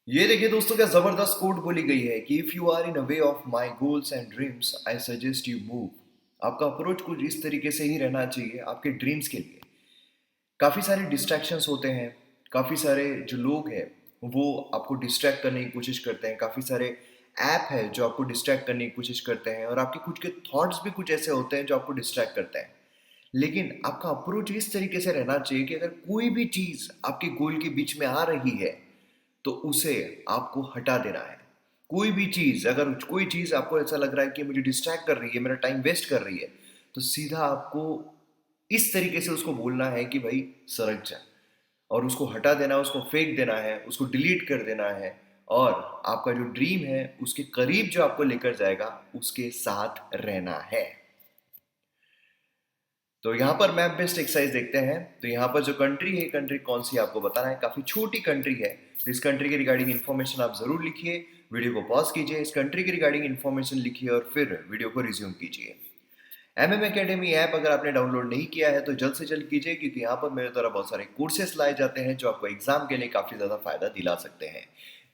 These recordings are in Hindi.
ये देखिए दोस्तों, क्या जबरदस्त कोट बोली गई है कि if you are in a way of my goals and dreams I suggest you move. आपका अप्रोच कुछ इस तरीके से ही रहना चाहिए आपके ड्रीम्स के लिए। काफ़ी सारे डिस्ट्रैक्शंस होते हैं, काफ़ी सारे जो लोग हैं वो आपको डिस्ट्रैक्ट करने की कोशिश करते हैं, काफ़ी सारे ऐप है जो आपको डिस्ट्रैक्ट करने की कोशिश करते हैं और आपके खुद के थॉट्स भी कुछ ऐसे होते हैं जो आपको डिस्ट्रैक्ट करते हैं। लेकिन आपका अप्रोच इस तरीके से रहना चाहिए कि अगर कोई भी चीज़ आपके गोल के बीच में आ रही है तो उसे आपको हटा देना है। कोई भी चीज़, अगर कोई चीज़ आपको ऐसा लग रहा है कि मुझे डिस्ट्रैक्ट कर रही है, मेरा टाइम वेस्ट कर रही है, तो सीधा आपको इस तरीके से उसको बोलना है कि भाई सरक जा, और उसको हटा देना है, उसको फेंक देना है, उसको डिलीट कर देना है और आपका जो ड्रीम है उसके करीब जो आपको लेकर जाएगा उसके साथ रहना है। तो यहाँ पर मैप बेस्ड एक्सरसाइज देखते हैं। तो यहाँ पर जो कंट्री है, कंट्री कौन सी है आपको बताना है। काफ़ी छोटी कंट्री है, तो इस कंट्री के रिगार्डिंग इन्फॉर्मेशन आप ज़रूर लिखिए, वीडियो को पॉज कीजिए, इस कंट्री के रिगार्डिंग इन्फॉर्मेशन लिखिए और फिर वीडियो को रिज्यूम कीजिए। एमएम एकेडमी ऐप अगर आपने डाउनलोड नहीं किया है तो जल्द से जल्द कीजिए, क्योंकि यहाँ पर मेरे द्वारा बहुत सारे कोर्सेस लाए जाते हैं जो आपको एग्जाम के लिए काफ़ी ज़्यादा फायदा दिला सकते हैं।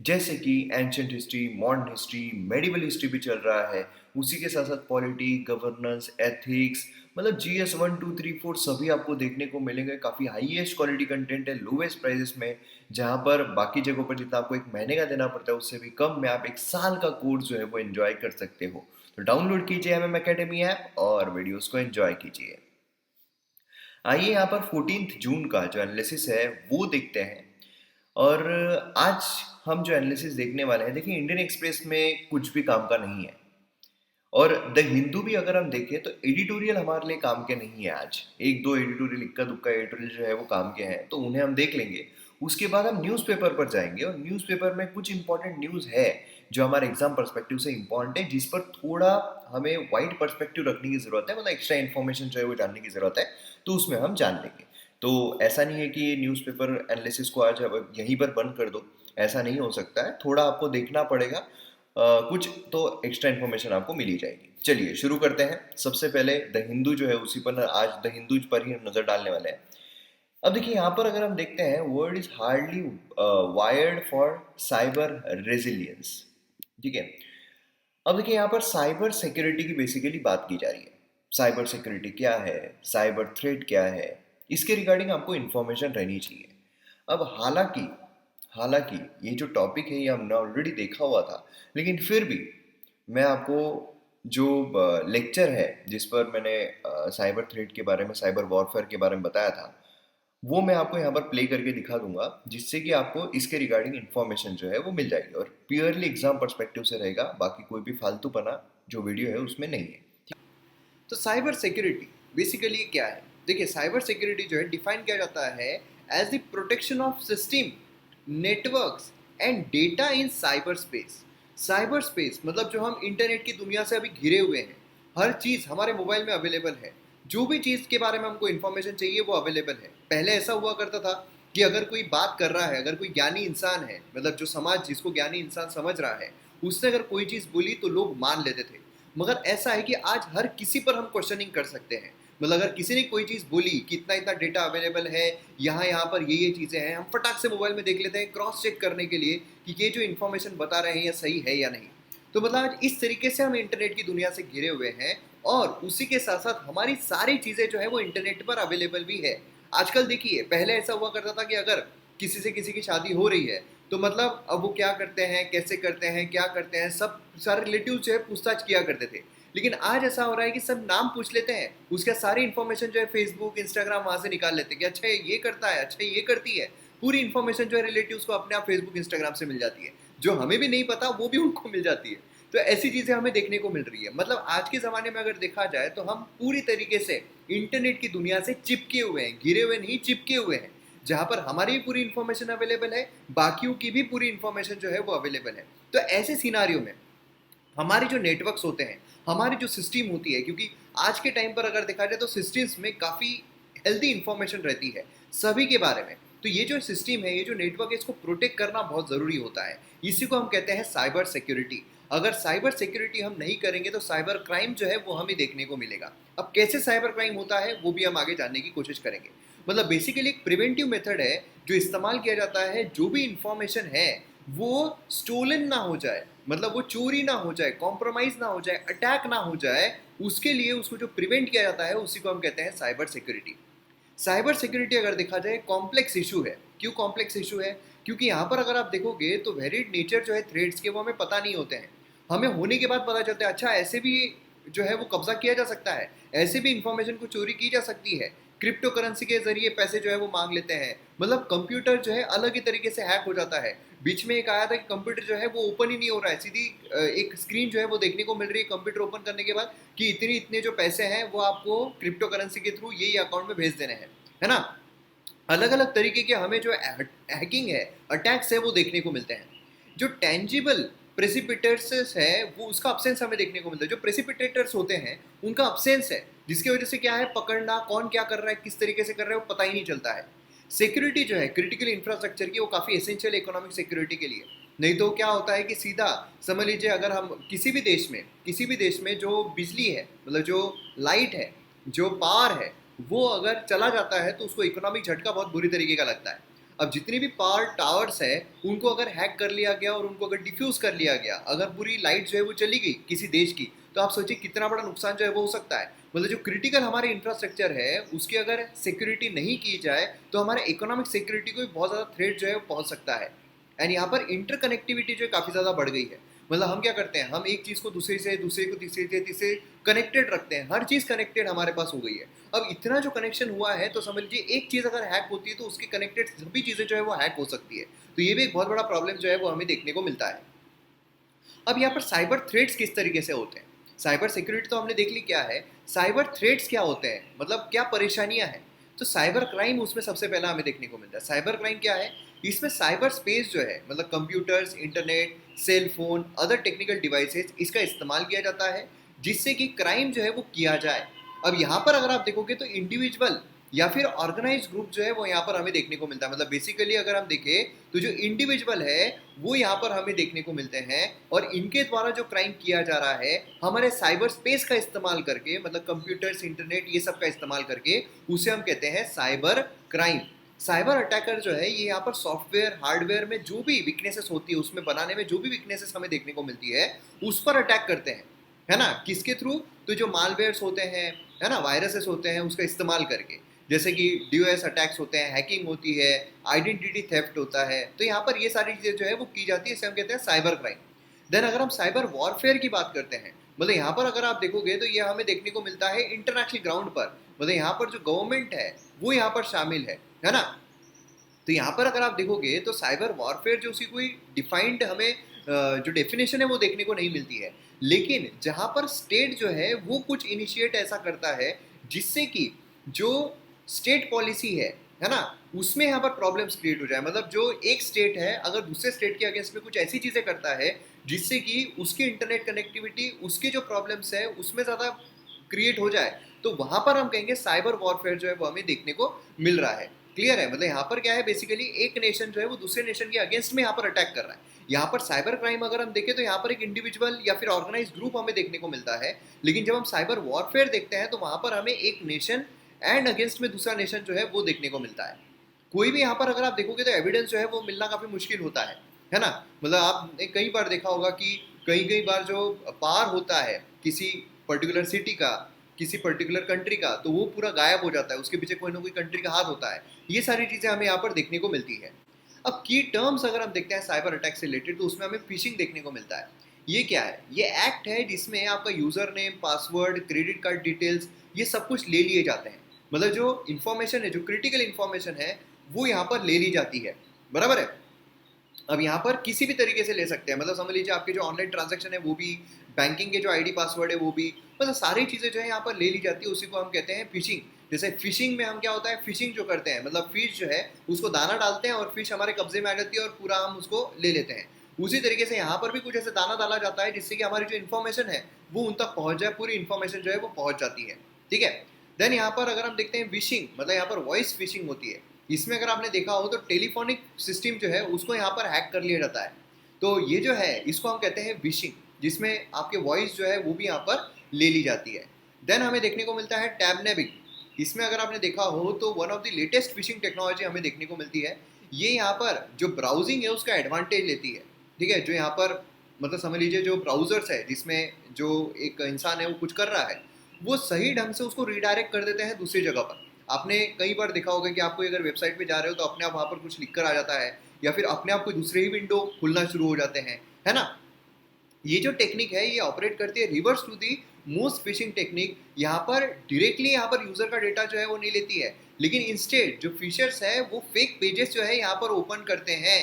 जैसे कि ancient history, modern history, medieval history भी चल रहा है, उसी के साथ साथ पॉलिटी, गवर्नेंस, एथिक्स, मतलब जीएस 1 2 3 4 सभी आपको देखने को मिलेंगे। काफ़ी हाईएस्ट क्वालिटी कंटेंट है लोवेस्ट प्राइजेस में, जहाँ पर बाकी जगहों पर जितना आपको एक महीने का देना पड़ता है उससे भी कम में आप एक साल का कोर्स जो है वो एंजॉय कर सकते हो। तो डाउनलोड कीजिए एमएम एकेडमी ऐप और वीडियोस को एंजॉय कीजिए। आइए यहाँ पर 14 जून का जो एनालिसिस है वो देखते हैं। और आज हम जो एनालिसिस देखने वाले हैं, देखिए इंडियन एक्सप्रेस में कुछ भी काम का नहीं है और द हिंदू भी अगर हम देखें तो एडिटोरियल हमारे लिए काम के नहीं है। आज एक दो एडिटोरियल, इक्का दुक्का एडिटोरियल जो है वो काम के हैं, तो उन्हें हम देख लेंगे। उसके बाद हम न्यूज़पेपर पर जाएंगे और न्यूज़पेपर में कुछ इंपॉर्टेंट न्यूज़ है जो हमारे एग्जाम पर्सपेक्टिव से इंपॉर्टेंट है, जिस पर थोड़ा हमें वाइड पर्सपेक्टिव रखने की ज़रूरत है, मतलब एक्स्ट्रा इन्फॉर्मेशन जो है वो जानने की ज़रूरत है, तो उसमें हम जान लेंगे। तो ऐसा नहीं है कि ये न्यूज़पेपर एनालिसिस को आज अब यहीं पर बंद कर दो, ऐसा नहीं हो सकता है, थोड़ा आपको देखना पड़ेगा। कुछ तो एक्स्ट्रा इन्फॉर्मेशन आपको मिल ही जाएगी। चलिए शुरू करते हैं। सबसे पहले द हिंदू जो है उसी पर आज द हिंदू पर ही हम नजर डालने वाले हैं। अब देखिए यहाँ पर अगर हम देखते हैं, world is hardly wired for cyber resilience. ठीक है। अब देखिए यहाँ पर साइबर सिक्योरिटी की बेसिकली बात की जा रही है। साइबर सिक्योरिटी क्या है, साइबर थ्रेट क्या है, इसके रिगार्डिंग आपको इन्फॉर्मेशन रहनी चाहिए। अब हालांकि हालांकि ये जो टॉपिक है ये हमने ऑलरेडी देखा हुआ था, लेकिन फिर भी मैं आपको जो लेक्चर है जिस पर मैंने साइबर थ्रेट के बारे में, साइबर वॉरफेयर के बारे में बताया था, वो मैं आपको यहाँ पर प्ले करके दिखा दूंगा, जिससे कि आपको इसके रिगार्डिंग इन्फॉर्मेशन जो है वो मिल जाएगी और प्योरली एग्जाम पर्सपेक्टिव से रहेगा, बाकी कोई भी फालतूपना जो वीडियो है उसमें नहीं है। तो साइबर सिक्योरिटी बेसिकली क्या है? देखिए, साइबर सिक्योरिटी जो है डिफाइन किया जाता है as the protection of system, networks and data in cyberspace. Cyberspace मतलब जो हम इंटरनेट की दुनिया से अभी घिरे हुए हैं, हर चीज़ हमारे मोबाइल में अवेलेबल है। जो भी चीज़ के बारे में हमको इन्फॉर्मेशन चाहिए वो अवेलेबल है। पहले ऐसा हुआ करता था कि अगर कोई बात कर रहा है, अगर कोई ज्ञानी इंसान है, मतलब जो समाज जिसको ज्ञानी इंसान समझ रहा है, उसने अगर कोई चीज़ बोली तो लोग मान लेते थे। मगर ऐसा है कि आज हर किसी पर हम क्वेश्चनिंग कर सकते हैं। मतलब अगर किसी ने कोई चीज़ बोली कि इतना इतना डेटा अवेलेबल है, यहाँ यहाँ पर ये चीज़ें हैं, हम फटाक से मोबाइल में देख लेते हैं क्रॉस चेक करने के लिए कि ये जो इन्फॉर्मेशन बता रहे हैं ये सही है या नहीं। तो मतलब आज इस तरीके से हम इंटरनेट की दुनिया से घिरे हुए हैं और उसी के साथ साथ हमारी सारी चीज़ें जो है वो इंटरनेट पर अवेलेबल भी है। आजकल देखिए, पहले ऐसा हुआ करता था कि अगर किसी से किसी की शादी हो रही है तो मतलब अब वो क्या करते हैं, कैसे करते हैं, क्या करते हैं, सब सारे रिलेटिव जो है पूछताछ किया करते थे। लेकिन आज ऐसा हो रहा है कि सब नाम पूछ लेते हैं, उसका सारी इन्फॉर्मेशन जो है फेसबुक, इंस्टाग्राम वहां से निकाल लेते हैं कि अच्छा ये करता है, अच्छा ये करती है। पूरी इन्फॉर्मेशन जो है रिलेटिव्स को अपने आप फेसबुक, इंस्टाग्राम से मिल जाती है। जो हमें भी नहीं पता वो भी उनको मिल जाती है। तो ऐसी चीजें हमें देखने को मिल रही है। मतलब आज के जमाने में अगर देखा जाए तो हम पूरी तरीके से इंटरनेट की दुनिया से चिपके हुए हैं, घिरे हुए नहीं, चिपके हुए हैं, जहां पर हमारी भी पूरी इन्फॉर्मेशन अवेलेबल है, बाकियों की भी पूरी इन्फॉर्मेशन जो है वो अवेलेबल है। तो ऐसे सिनारियों में हमारे जो नेटवर्क्स होते हैं, हमारी जो सिस्टम होती है, क्योंकि आज के टाइम पर अगर देखा जाए तो सिस्टम्स में काफ़ी हेल्दी इंफॉर्मेशन रहती है सभी के बारे में। तो ये जो सिस्टम है, ये जो नेटवर्क है, इसको प्रोटेक्ट करना बहुत ज़रूरी होता है। इसी को हम कहते हैं साइबर सिक्योरिटी। अगर साइबर सिक्योरिटी हम नहीं करेंगे तो साइबर क्राइम जो है वो हमें देखने को मिलेगा। अब कैसे साइबर क्राइम होता है वो भी हम आगे जानने की कोशिश करेंगे। मतलब बेसिकली एक प्रिवेंटिव मेथड है जो इस्तेमाल किया जाता है। जो भी इंफॉर्मेशन है, वो स्टोलन ना हो जाए, मतलब वो चोरी ना हो जाए, कॉम्प्रोमाइज ना हो जाए, अटैक ना हो जाए, उसके लिए उसको जो प्रिवेंट किया जाता है उसी को हम कहते हैं साइबर सिक्योरिटी। साइबर सिक्योरिटी अगर देखा जाए कॉम्प्लेक्स इशू है। क्यों कॉम्प्लेक्स इशू है? क्योंकि यहाँ पर अगर आप देखोगे तो वेरिड नेचर जो है थ्रेड्स के वो हमें पता नहीं होते हैं। हमें होने के बाद पता चलता है अच्छा ऐसे भी जो है वो कब्जा किया जा सकता है, ऐसे भी इंफॉर्मेशन को चोरी की जा सकती है, क्रिप्टो करेंसी के जरिए पैसे जो है वो मांग लेते हैं। मतलब कंप्यूटर जो है अलग ही तरीके से हैक हो जाता है। बीच में एक आया था कि कंप्यूटर जो है वो ओपन ही नहीं हो रहा है, सीधी एक स्क्रीन जो है वो देखने को मिल रही है कंप्यूटर ओपन करने के बाद कि इतने इतने जो पैसे हैं वो आपको क्रिप्टो करेंसी के थ्रू यही अकाउंट में भेज देने हैं, है ना। अलग अलग तरीके के हमें जो हैकिंग है, अटैक्स है, वो देखने को मिलते हैं। जो टेंजिबल प्रेसिपिटेटर्स है वो उसका अब्सेंस हमें देखने को मिलता है। जो प्रेसिपिटेटर्स होते हैं उनका अब्सेंस है, जिसकी वजह से क्या है, पकड़ना, कौन क्या कर रहा है, किस तरीके से कर रहा है, वो पता ही नहीं चलता है। सिक्योरिटी जो है क्रिटिकल इंफ्रास्ट्रक्चर की वो काफ़ी एसेंशियल इकोनॉमिक सिक्योरिटी के लिए। नहीं तो क्या होता है कि सीधा समझ लीजिए अगर हम किसी भी देश में जो बिजली है, मतलब जो लाइट है, जो पावर है, वो अगर चला जाता है तो उसको इकोनॉमिक झटका बहुत बुरी तरीके का लगता है। अब जितनी भी पावर टावर्स है उनको अगर हैक कर लिया गया और उनको अगर डिफ्यूज कर लिया गया, अगर पूरी लाइट जो है वो चली गई किसी देश की, तो आप सोचिए कितना बड़ा नुकसान जो है वो हो सकता है। मतलब जो क्रिटिकल हमारे इंफ्रास्ट्रक्चर है उसकी अगर सिक्योरिटी नहीं की जाए तो हमारे इकोनॉमिक सिक्योरिटी को भी बहुत ज़्यादा थ्रेट जो है वो पहुंच सकता है। एंड यहाँ पर इंटरकनेक्टिविटी जो है काफ़ी ज़्यादा बढ़ गई है। मतलब हम क्या करते हैं, हम एक चीज़ को दूसरे से, दूसरे को तीसरे से, तीसरे कनेक्टेड रखते हैं, हर चीज़ कनेक्टेड हमारे पास हो गई है। अब इतना जो कनेक्शन हुआ है तो समझ लीजिए एक चीज़ अगर हैक होती है तो उसकी कनेक्टेड सभी चीज़ें जो है वो हैक हो सकती है। तो ये भी एक बहुत बड़ा प्रॉब्लम जो है वो हमें देखने को मिलता है। अब यहाँ पर साइबर थ्रेट्स किस तरीके से होते हैं? साइबर सिक्योरिटी तो हमने देख ली क्या है, साइबर थ्रेट्स क्या होते हैं, मतलब क्या परेशानियां हैं। तो साइबर क्राइम उसमें सबसे पहला हमें देखने को मिलता है। साइबर क्राइम क्या है? इसमें साइबर स्पेस जो है, मतलब computers, internet, cell phone, other technical devices, इसका इस्तेमाल किया जाता है जिससे कि क्राइम जो है वो किया जाए। अब यहाँ पर अगर आप देखोगे तो इंडिविजुअल या फिर ऑर्गेनाइज ग्रुप जो है वो यहाँ पर हमें देखने को मिलता है। मतलब बेसिकली अगर हम देखें तो जो इंडिविजुअल है वो यहाँ पर हमें देखने को मिलते हैं और इनके द्वारा जो क्राइम किया जा रहा है हमारे साइबर स्पेस का इस्तेमाल करके, मतलब कंप्यूटर्स, इंटरनेट, ये सब का इस्तेमाल करके, उसे हम कहते हैं साइबर क्राइम। साइबर अटैकर जो है ये यहाँ पर सॉफ्टवेयर, हार्डवेयर में जो भी वीकनेसेस होती है, उसमें बनाने में जो भी वीकनेसेस हमें देखने को मिलती है उस पर अटैक करते हैं, है ना। किसके थ्रू? तो जो मालवेयर्स होते हैं, है ना, वायरसेस होते हैं, उसका इस्तेमाल करके, जैसे कि डीओएस अटैक्स होते हैं, हैकिंग होती है, आइडेंटिटी थेफ्ट होता है। तो यहाँ पर ये सारी चीज़ें जो है वो की जाती है, इसे हम कहते हैं साइबर क्राइम। देन अगर हम साइबर वॉरफेयर की बात करते हैं, मतलब यहाँ पर अगर आप देखोगे तो ये हमें देखने को मिलता है इंटरनेशनल ग्राउंड पर। मतलब यहाँ पर जो गवर्नमेंट है वो यहाँ पर शामिल है ना। तो यहाँ पर अगर आप देखोगे तो साइबर वॉरफेयर जो उसकी कोई डिफाइंड हमें जो डेफिनेशन है वो देखने को नहीं मिलती है। लेकिन जहाँ पर स्टेट जो है वो कुछ इनिशिएट ऐसा करता है जिससे कि जो स्टेट पॉलिसी है ना, उसमें यहाँ पर प्रॉब्लम्स क्रिएट हो जाए। मतलब जो एक स्टेट है अगर दूसरे स्टेट के अगेंस्ट में कुछ ऐसी चीज़ें करता है जिससे कि उसकी इंटरनेट कनेक्टिविटी, उसकी जो प्रॉब्लम्स है उसमें ज़्यादा क्रिएट हो जाए, तो वहाँ पर हम कहेंगे साइबर वॉरफेयर जो है वो हमें देखने को मिल रहा है। क्लियर है? मतलब यहाँ पर क्या है, बेसिकली एक नेशन जो है वो दूसरे नेशन के अगेंस्ट में यहाँ पर अटैक कर रहा है। यहाँ पर साइबर क्राइम अगर हम देखें तो यहाँ पर एक इंडिविजुअल या फिर ऑर्गेनाइज ग्रुप हमें देखने को मिलता है। लेकिन जब हम साइबर वॉरफेयर देखते हैं तो वहाँ पर हमें एक नेशन एंड अगेंस्ट में दूसरा नेशन जो है वो देखने को मिलता है। कोई भी यहाँ पर अगर आप देखोगे तो एविडेंस जो है वो मिलना काफ़ी मुश्किल होता है ना। मतलब आपने कई बार देखा होगा कि कई कई बार जो पार होता है किसी पर्टिकुलर सिटी का, किसी पर्टिकुलर कंट्री का, तो वो पूरा गायब हो जाता है, उसके पीछे कोई ना कोई कंट्री का हाथ होता है। ये सारी चीज़ें हमें यहाँ पर देखने को मिलती है। अब की टर्म्स अगर हम देखते हैं साइबर अटैक से रिलेटेड तो उसमें हमें फिशिंग देखने को मिलता है। ये क्या है? ये एक्ट है जिसमें आपका user name, password, credit card details, ये सब कुछ ले लिए जाते हैं। मतलब जो इन्फॉर्मेशन है, जो क्रिटिकल इन्फॉर्मेशन है, वो यहाँ पर ले ली जाती है। बराबर है? अब यहाँ पर किसी भी तरीके से ले सकते हैं। मतलब समझ लीजिए आपके जो ऑनलाइन ट्रांजैक्शन है वो भी, बैंकिंग के जो आईडी पासवर्ड है वो भी, मतलब सारी चीज़ें जो है यहाँ पर ले ली जाती है। उसी को हम कहते हैं फिशिंग। जैसे फिशिंग में हम क्या होता है, फिशिंग जो करते हैं, मतलब फिश जो है उसको दाना डालते हैं और फिश हमारे कब्जे में आ जाती है और पूरा हम उसको ले लेते हैं। उसी तरीके से यहाँ पर भी कुछ ऐसे दाना डाला जाता है जिससे कि हमारी जो इन्फॉर्मेशन है वो उन तक पहुँच जाए, पूरी इन्फॉर्मेशन जो है वो पहुँच जाती है। ठीक है। देन यहाँ पर अगर हम देखते हैं विशिंग, मतलब यहाँ पर वॉइस फिशिंग होती है। इसमें अगर आपने देखा हो तो टेलीफोनिक सिस्टम जो है उसको यहाँ पर हैक कर लिया जाता है। तो ये जो है इसको हम कहते हैं विशिंग, जिसमें आपके वॉइस जो है वो भी यहाँ पर ले ली जाती है। देन हमें देखने को मिलता है टैबनेबिंग। इसमें अगर आपने देखा हो तो one of the latest fishing technology हमें देखने को मिलती है। ये यहाँ पर जो ब्राउजिंग है उसका एडवांटेज लेती है, ठीक है। जो यहाँ पर मतलब समझ लीजिए जो ब्राउजर्स है जिसमें जो एक इंसान है वो कुछ कर रहा है, वो सही ढंग से उसको रिडायरेक्ट कर देते हैं दूसरी जगह पर। आपने कई बार देखा होगा कि आप कोई अगर वेबसाइट पे जा रहे हो तो अपने आप वहाँ पर कुछ लिख कर आ जाता है, या फिर अपने आप कोई दूसरे ही विंडो खुलना शुरू हो जाते हैं, है ना। ये जो टेक्निक है ये ऑपरेट करती है reverse to the most phishing technique. यहाँ पर डायरेक्टली यहाँ पर यूजर का डेटा जो है वो नहीं लेती है, लेकिन इंस्टेड जो फिशर्स है वो फेक पेजेस जो है यहाँ पर ओपन करते हैं।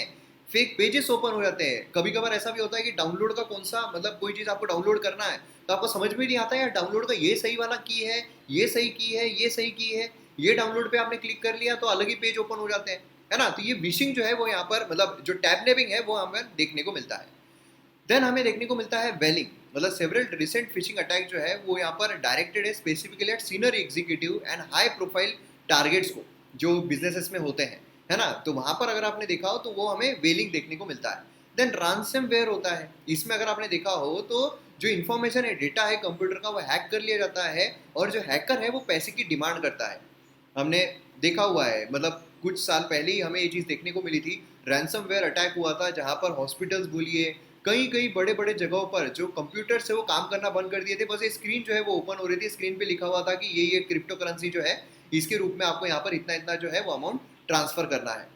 फेक पेजेस ओपन हो जाते हैं। कभी कभार ऐसा भी होता है कि डाउनलोड का कौन सा मतलब कोई चीज़ आपको डाउनलोड करना है तो आपको समझ में नहीं आता यार डाउनलोड का ये सही वाला की है, ये सही की है, ये सही की है, ये डाउनलोड पे आपने क्लिक कर लिया तो अलग ही पेज ओपन हो जाते हैं, है ना। तो ये विशिंग जो है वो यहाँ पर मतलब जो टैब नेबिंग है वो हमें देखने को मिलता है। देन हमें देखने को मिलता है वेलिंग, मतलब सेवरल रिसेंट फिशिंग अटैक जो है वो यहाँ पर डायरेक्टेड है specifically at senior executive and high profile targets को, जो बिजनेसेस में होते हैं, है ना। तो वहां पर अगर आपने देखा हो तो वो हमें वेलिंग देखने को मिलता है। देन रैंसमवेयर होता है, इसमें अगर आपने देखा हो तो जो इन्फॉर्मेशन है डेटा है कंप्यूटर का वो हैक कर लिया जाता है, और जो हैकर है वो पैसे की डिमांड करता है। हमने देखा हुआ है मतलब कुछ साल पहले ही हमें ये चीज़ देखने को मिली थी। रैंसमवेयर अटैक हुआ था जहाँ पर हॉस्पिटल्स बोलिए कई कई बड़े बड़े जगहों पर जो कंप्यूटर से वो काम करना बंद कर दिए थे, बस ये स्क्रीन जो है वो ओपन हो रही थी, स्क्रीन पे लिखा हुआ था कि ये क्रिप्टो करेंसी जो है इसके रूप में आपको यहाँ पर इतना इतना जो है वो अमाउंट ट्रांसफर करना है।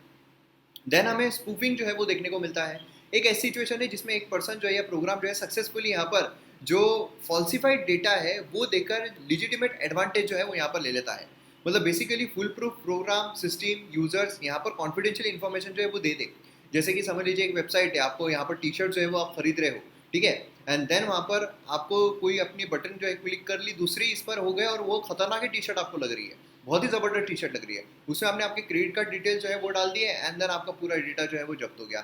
देन हमें स्पूफिंग जो है वो देखने को मिलता है। एक ऐसी सिचुएशन है जिसमें एक पर्सन जो है या प्रोग्राम जो है सक्सेसफुली यहाँ पर जो फॉल्सिफाइड डेटा है वो देकर लिजिटिमेट एडवांटेज जो है वो यहाँ पर ले लेता है। मतलब basically foolproof program system users यहाँ पर कॉन्फिडेंशियल इन्फॉर्मेशन जो है वो दे दे। जैसे कि समझ लीजिए एक वेबसाइट है, आपको यहाँ पर टी शर्ट जो है वो आप खरीद रहे हो, ठीक है, एंड देन वहाँ पर आपको कोई अपनी बटन जो है क्लिक कर ली, दूसरी इस पर हो गया और वो खतरनाक टी शर्ट आपको लग रही है, बहुत ही जबरदस्त टी शर्ट लग रही है, उसमें आपने आपके क्रेडिट कार्ड डिटेल जो है वो डाल दिए एंड देन आपका पूरा डेटा जो है वो जब्त हो गया।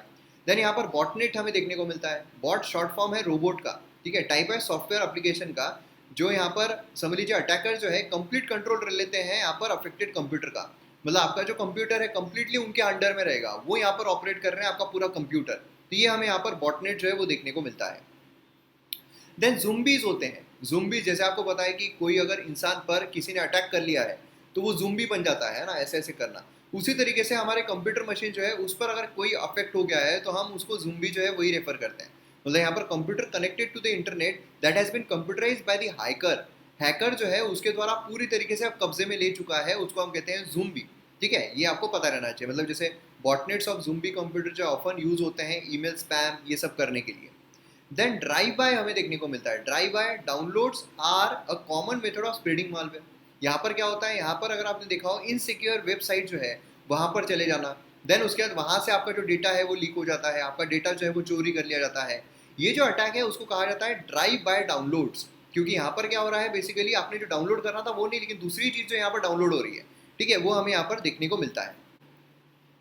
देन यहाँ पर बॉटनेट हमें देखने को मिलता है। बॉट शॉर्ट फॉर्म है रोबोट का, ठीक है, टाइप है सॉफ्टवेयर एप्लीकेशन का, जो यहाँ पर समझ लीजिए अटैकर जो है कंप्लीट कंट्रोल कर लेते हैं यहाँ पर अफेक्टेड कंप्यूटर का। मतलब आपका जो कंप्यूटर है कंप्लीटली उनके अंडर में रहेगा, वो यहाँ पर ऑपरेट कर रहे हैं आपका पूरा कंप्यूटर। तो ये हमें यहाँ पर बॉटनेट जो है वो देखने को मिलता है। देन जुम्बीज होते हैं। जुम्बीज जैसे आपको पता है कि कोई अगर इंसान पर किसी ने अटैक कर लिया है तो वो जुम्बी बन जाता है ना, ऐसे ऐसे करना। उसी तरीके से हमारे कंप्यूटर मशीन जो है उस पर अगर कोई अफेक्ट हो गया है तो हम उसको जुम्बी जो है वही रेफर करते हैं। मतलब यहाँ पर computer connected to the internet that has been computerised by the hacker. Hacker जो है उसके द्वारा पूरी तरीके से अब कब्जे में ले चुका है, उसको हम कहते हैं जुम्बी, ठीक है। ये आपको पता रहना चाहिए। मतलब जैसे बॉटनेट्स ऑफ जुम्बी कंप्यूटर जो ऑफन यूज होते हैं ईमेल स्पैम ये सब करने के लिए। देन ड्राइव बाय हमें देखने को मिलता है। Drive by downloads are a common method of spreading malware. यहाँ पर क्या होता है, यहाँ पर अगर आपने देखा हो इनसिक्योर वेबसाइट जो है वहाँ पर चले जाना, देन उसके बाद वहाँ से आपका जो डेटा है वो लीक हो जाता है, आपका डेटा जो है वो चोरी कर लिया जाता है। ये जो अटैक है उसको कहा जाता है ड्राइव बाय डाउनलोड्स, क्योंकि यहाँ पर क्या हो रहा है बेसिकली आपने जो डाउनलोड करना था वो नहीं, लेकिन दूसरी चीज़ जो यहाँ पर डाउनलोड हो रही है, ठीक है, वो हमें यहाँ पर देखने को मिलता है।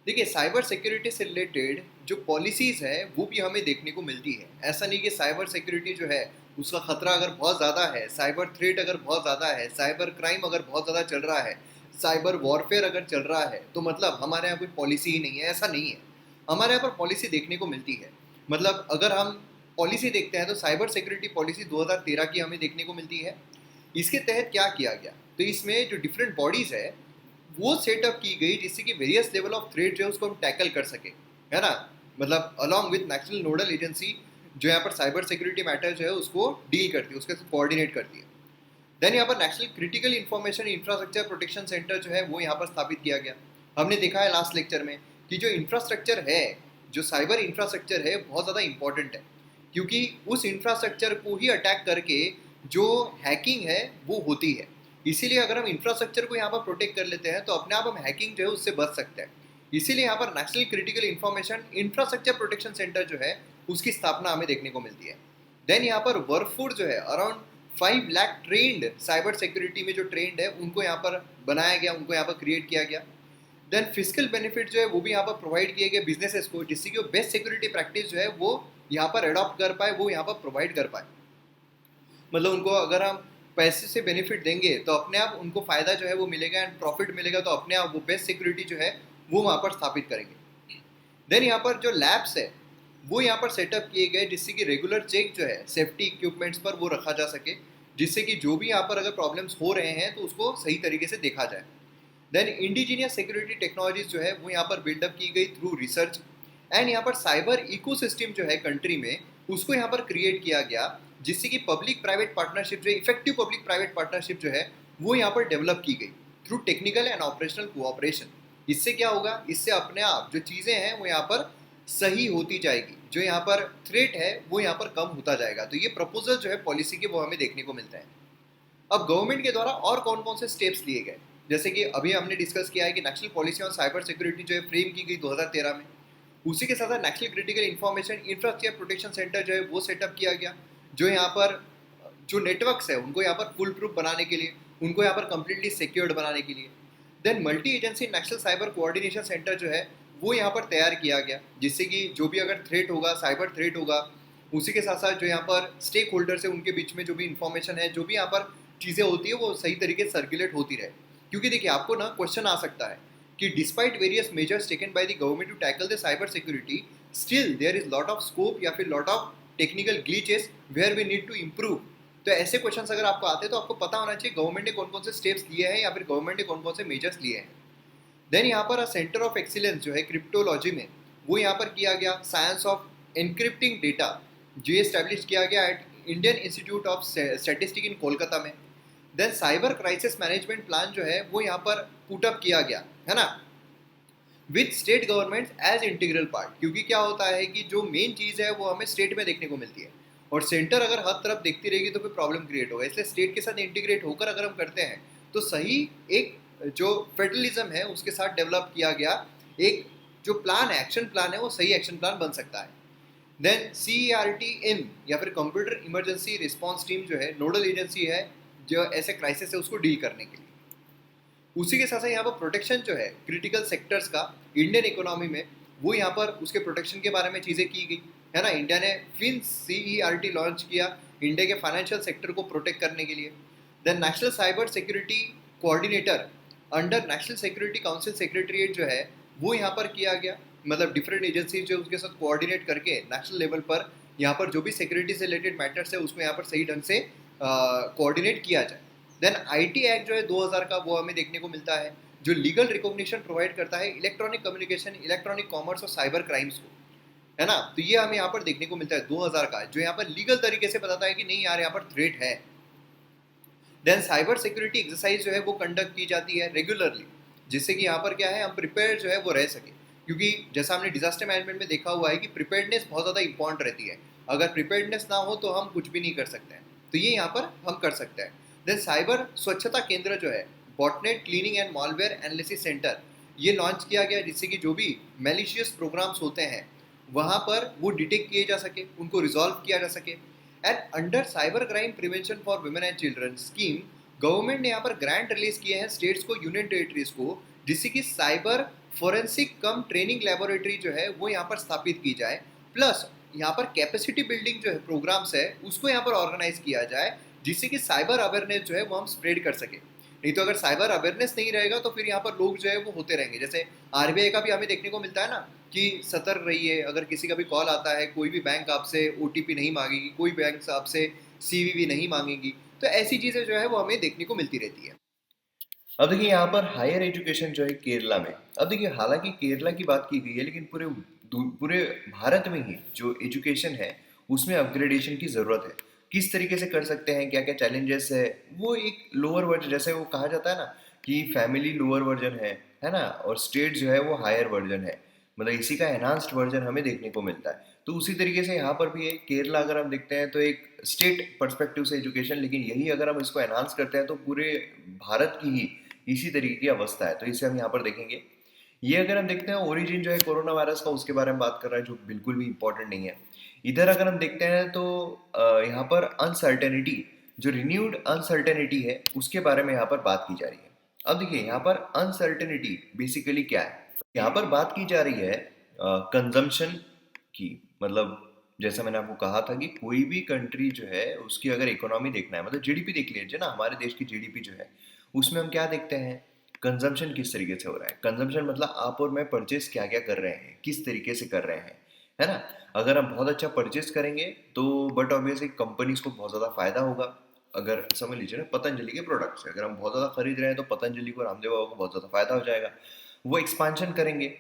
देखिए साइबर सिक्योरिटी से रिलेटेड जो पॉलिसीज है वो भी हमें देखने को मिलती है। ऐसा नहीं कि साइबर सिक्योरिटी जो है उसका खतरा अगर बहुत ज़्यादा है, साइबर थ्रेट अगर बहुत ज़्यादा है, साइबर क्राइम अगर बहुत ज़्यादा चल रहा है, साइबर वॉरफेयर अगर चल रहा है तो मतलब हमारे यहाँ कोई पॉलिसी ही नहीं है, ऐसा नहीं है। हमारे यहाँ पर पॉलिसी देखने को मिलती है। मतलब अगर हम पॉलिसी देखते हैं तो साइबर सिक्योरिटी पॉलिसी 2013 की हमें देखने को मिलती है। इसके तहत क्या किया गया, तो इसमें जो डिफरेंट बॉडीज़ है वो सेटअप की गई जिससे कि वेरियस लेवल ऑफ थ्रेट जो है उसको हम टैकल कर सके, है ना। मतलब along with national nodal agency जो यहाँ पर साइबर सिक्योरिटी मैटर जो है उसको डील करती है, उसके साथ कोऑर्डिनेट करती है। देन यहाँ पर national critical information infrastructure protection centre जो है वो यहाँ पर स्थापित किया गया। हमने देखा है लास्ट लेक्चर में कि जो इंफ्रास्ट्रक्चर है, जो साइबर इंफ्रास्ट्रक्चर है बहुत ज़्यादा इंपॉर्टेंट है, क्योंकि उस इंफ्रास्ट्रक्चर को ही अटैक करके जो हैकिंग है वो होती है। इसीलिए अगर हम इंफ्रास्ट्रक्चर को यहाँ पर प्रोटेक्ट कर लेते हैं तो अपने आप हम हैकिंग जो है उससे बच सकते हैं। इसीलिए यहाँ पर national critical information infrastructure protection centre जो है उसकी स्थापना हमें देखने को मिलती है। देन यहाँ पर वर्कफोर्स जो है around 5 lakh trend cyber security में जो ट्रेंड है उनको यहाँ पर बनाया गया, उनको यहाँ पर क्रिएट किया गया। देन फिजिकल बेनिफिट जो है वो भी यहाँ पर प्रोवाइड किए गए बिजनेसेस को, जिससे कि वो बेस्ट सिक्योरिटी प्रैक्टिस जो है वो यहाँ पर अडॉप्ट कर पाए, वो यहाँ पर प्रोवाइड कर पाए। मतलब उनको अगर हम पैसे से बेनिफिट देंगे तो अपने आप उनको फ़ायदा जो है वो मिलेगा एंड प्रॉफिट मिलेगा, तो अपने आप वो बेस्ट सिक्योरिटी जो है वो वहाँ पर स्थापित करेंगे। देन यहाँ पर जो लैब्स है वो यहाँ पर सेटअप किए गए जिससे कि रेगुलर चेक जो है सेफ्टी इक्विपमेंट्स पर वो रखा जा सके, जिससे कि जो भी यहाँ पर अगर प्रॉब्लम्स हो रहे हैं तो उसको सही तरीके से देखा जाए। देन इंडिजीनियस सिक्योरिटी टेक्नोलॉजीज जो है वो यहाँ पर बिल्डअप की गई थ्रू रिसर्च, एंड यहाँ पर साइबर इकोसिस्टम जो है कंट्री में उसको यहाँ पर क्रिएट किया गया, जिससे कि पब्लिक प्राइवेट पार्टनरशिप जो है, इफेक्टिव पब्लिक प्राइवेट पार्टनरशिप जो है वो यहाँ पर डेवलप की गई through technical and operational cooperation. इससे क्या होगा, इससे अपने आप जो चीज़ें हैं वो यहाँ पर सही होती जाएगी, जो यहाँ पर थ्रेट है वो यहाँ पर कम होता जाएगा। तो ये प्रपोजल जो है पॉलिसी के वो हमें देखने को मिलता है। अब गवर्नमेंट के द्वारा और कौन कौन से स्टेप्स लिए गए, जैसे कि अभी हमने डिस्कस किया है कि national policy on cyber security जो है फ्रेम की गई 2013 में। उसी के साथ साथ national critical information infrastructure protection centre जो है वो सेटअप किया गया, जो यहाँ पर जो नेटवर्क्स है उनको यहाँ पर फुल प्रूफ बनाने के लिए, उनको यहाँ पर कम्प्लीटली सिक्योर्ड बनाने के लिए। Then multi agency national cyber coordination centre जो है वो यहाँ पर तैयार किया गया, जिससे कि जो भी अगर थ्रेट होगा, साइबर थ्रेट होगा, उसी के साथ साथ जो यहाँ पर स्टेक होल्डर्स है उनके बीच में जो भी इंफॉर्मेशन है, जो भी यहाँ पर चीज़ें होती है वो सही तरीके से सर्कुलेट होती रहे। क्योंकि देखिए आपको ना क्वेश्चन आ सकता है कि despite various measures taken by the government to tackle the cyber security, still there is lot of scope या फिर lot of technical glitches where we need to improve. तो ऐसे क्वेश्चंस अगर आपको आते हैं तो आपको पता होना चाहिए गवर्नमेंट ने कौन कौन से स्टेप्स लिए हैं या फिर गवर्नमेंट ने कौन कौन से मेजर्स लिए हैं। देन यहाँ पर सेंटर ऑफ एक्सीलेंस जो है क्रिप्टोलॉजी में वो यहाँ पर किया गया, साइंस ऑफ एनक्रिप्टिंग डेटा जो एस्टेब्लिश किया गया at Indian Institute of statistic in Kolkata में। Then cyber crisis management plan जो है वो यहाँ पर पुटअप किया गया है ना, with state government as integral part. क्योंकि क्या होता है कि जो मेन चीज़ है वो हमें स्टेट में देखने को मिलती है, और सेंटर अगर हर तरफ देखती रहेगी तो फिर प्रॉब्लम क्रिएट होगा। इसलिए स्टेट के साथ इंटीग्रेट होकर अगर हम करते हैं तो सही एक जो फेडरलिज्म है उसके साथ डेवलप किया गया एक जो प्लान है, एक्शन प्लान है, वो सही एक्शन प्लान बन सकता है। देन CERT-in या फिर कंप्यूटर इमरजेंसी रिस्पॉन्स टीम जो है नोडल एजेंसी है जो ऐसे क्राइसिस है उसको डील करने के लिए। उसी के साथ साथ यहाँ पर प्रोटेक्शन जो है क्रिटिकल सेक्टर्स का इंडियन इकोनॉमी में, वो यहाँ पर उसके प्रोटेक्शन के बारे में चीज़ें की गई है ना। इंडिया ने फिन CERT लॉन्च किया इंडिया के फाइनेंशियल सेक्टर को प्रोटेक्ट करने के लिए। Then national cyber security coordinator under national security council secretariat जो है वो यहाँ पर किया गया, मतलब डिफरेंट एजेंसी जो उसके साथ कोऑर्डिनेट करके नेशनल लेवल पर यहाँ पर जो भी सिक्योरिटी से रिलेटेड मैटर्स है उसको यहाँ पर सही ढंग से कोऑर्डिनेट किया जाए। देन IT एक्ट जो है 2000 का वो हमें देखने को मिलता है, जो लीगल रिकॉग्निशन प्रोवाइड करता है इलेक्ट्रॉनिक कम्युनिकेशन, इलेक्ट्रॉनिक कॉमर्स और साइबर क्राइम्स को, है ना। तो ये हमें यहाँ पर देखने को मिलता है 2000 का, जो यहाँ पर लीगल तरीके से बताता है कि नहीं यार यहाँ पर थ्रेट है। देन साइबर सिक्योरिटी एक्सरसाइज जो है वो कंडक्ट की जाती है रेगुलरली, जिससे कि यहाँ पर क्या है हम प्रिपेयर जो है वो रह सके। क्योंकि जैसा हमने डिजास्टर मैनेजमेंट में देखा हुआ है कि प्रिपेयर्डनेस बहुत ज़्यादा इंपॉर्टेंट रहती है, अगर प्रिपेयर्डनेस ना हो तो हम कुछ भी नहीं कर सकते हैं, तो ये यहाँ पर हम कर सकते हैं। देन साइबर स्वच्छता केंद्र जो है botnet cleaning and malware analysis centre, ये लॉन्च किया गया जिससे कि जो भी मेलिशियस प्रोग्राम्स होते हैं वहाँ पर वो डिटेक्ट किए जा सके, उनको रिजॉल्व किया जा सके। And under cyber crime prevention for women and children scheme, government ने यहाँ पर ग्रांट रिलीज किए हैं स्टेट्स को, यूनियन टेरिटरीज को, जिससे कि साइबर फोरेंसिक कम ट्रेनिंग लेबोरेटरी जो है वो यहाँ पर स्थापित की जाए, प्लस यहाँ पर कैपेसिटी बिल्डिंग जो है प्रोग्राम्स है उसको यहाँ पर ऑर्गेनाइज किया जाए, जिससे कि साइबर अवेयरनेस जो है वो हम स्प्रेड कर सके। नहीं तो अगर साइबर अवेयरनेस नहीं रहेगा तो फिर यहाँ पर लोग जो है वो होते रहेंगे। जैसे RBI का भी हमें देखने को मिलता है ना कि सतर्क रहिए, अगर किसी का भी कॉल आता है, कोई भी बैंक आपसे OTP नहीं मांगेगी, कोई बैंक आपसे CVV नहीं मांगेगी, तो ऐसी चीज़ें जो है वो हमें देखने को मिलती रहती है। अब देखिए यहाँ पर हायर एजुकेशन जो है केरला में, अब देखिए हालांकि केरला की बात की गई है लेकिन पूरे भारत में ही जो एजुकेशन है उसमें अपग्रेडेशन की ज़रूरत है। किस तरीके से कर सकते हैं, क्या क्या चैलेंजेस है, वो एक लोअर वर्जन, जैसे वो कहा जाता है ना कि फैमिली लोअर वर्जन है ना, और स्टेट जो है वो हायर वर्जन है, मतलब इसी का एनहांस्ड वर्जन हमें देखने को मिलता है। तो उसी तरीके से यहाँ पर भी है, केरला अगर हम देखते हैं तो एक स्टेट पर्सपेक्टिव से एजुकेशन, लेकिन यही अगर हम इसको एनहांस करते हैं तो पूरे भारत की ही इसी तरीके की अवस्था है। तो इसे हम यहाँ पर देखेंगे। ये अगर हम देखते हैं ओरिजिन जो है कोरोना वायरस का, उसके बारे में बात कर रहा है, जो बिल्कुल भी इंपॉर्टेंट नहीं है। इधर अगर हम देखते हैं तो यहाँ पर अनसर्टेनिटी, जो रिन्यूड अनसर्टेनिटी है उसके बारे में यहाँ पर बात की जा रही है। अब देखिए यहाँ पर अनसर्टेनिटी बेसिकली क्या है, यहाँ पर बात की जा रही है कंजम्पशन की। मतलब जैसा मैंने आपको कहा था कि कोई भी कंट्री जो है उसकी अगर इकोनॉमी देखना है, मतलब GDP देख लीजिए ना, हमारे देश की GDP जो है उसमें हम क्या देखते हैं, कंजम्पशन किस तरीके से हो रहा है। कंजम्पशन मतलब आप और मैं परचेस क्या क्या कर रहे हैं, किस तरीके से कर रहे हैं, है ना। अगर हम बहुत अच्छा परचेस करेंगे तो बट ऑब्वियसली कंपनीज को बहुत ज़्यादा फायदा होगा, अगर समझ लीजिए ना पतंजलि के प्रोडक्ट्स अगर हम बहुत ज़्यादा खरीद रहे हैं तो पतंजलि को, रामदेव बाबा को बहुत ज़्यादा फायदा हो जाएगा। वो एक्सपांशन करेंगे,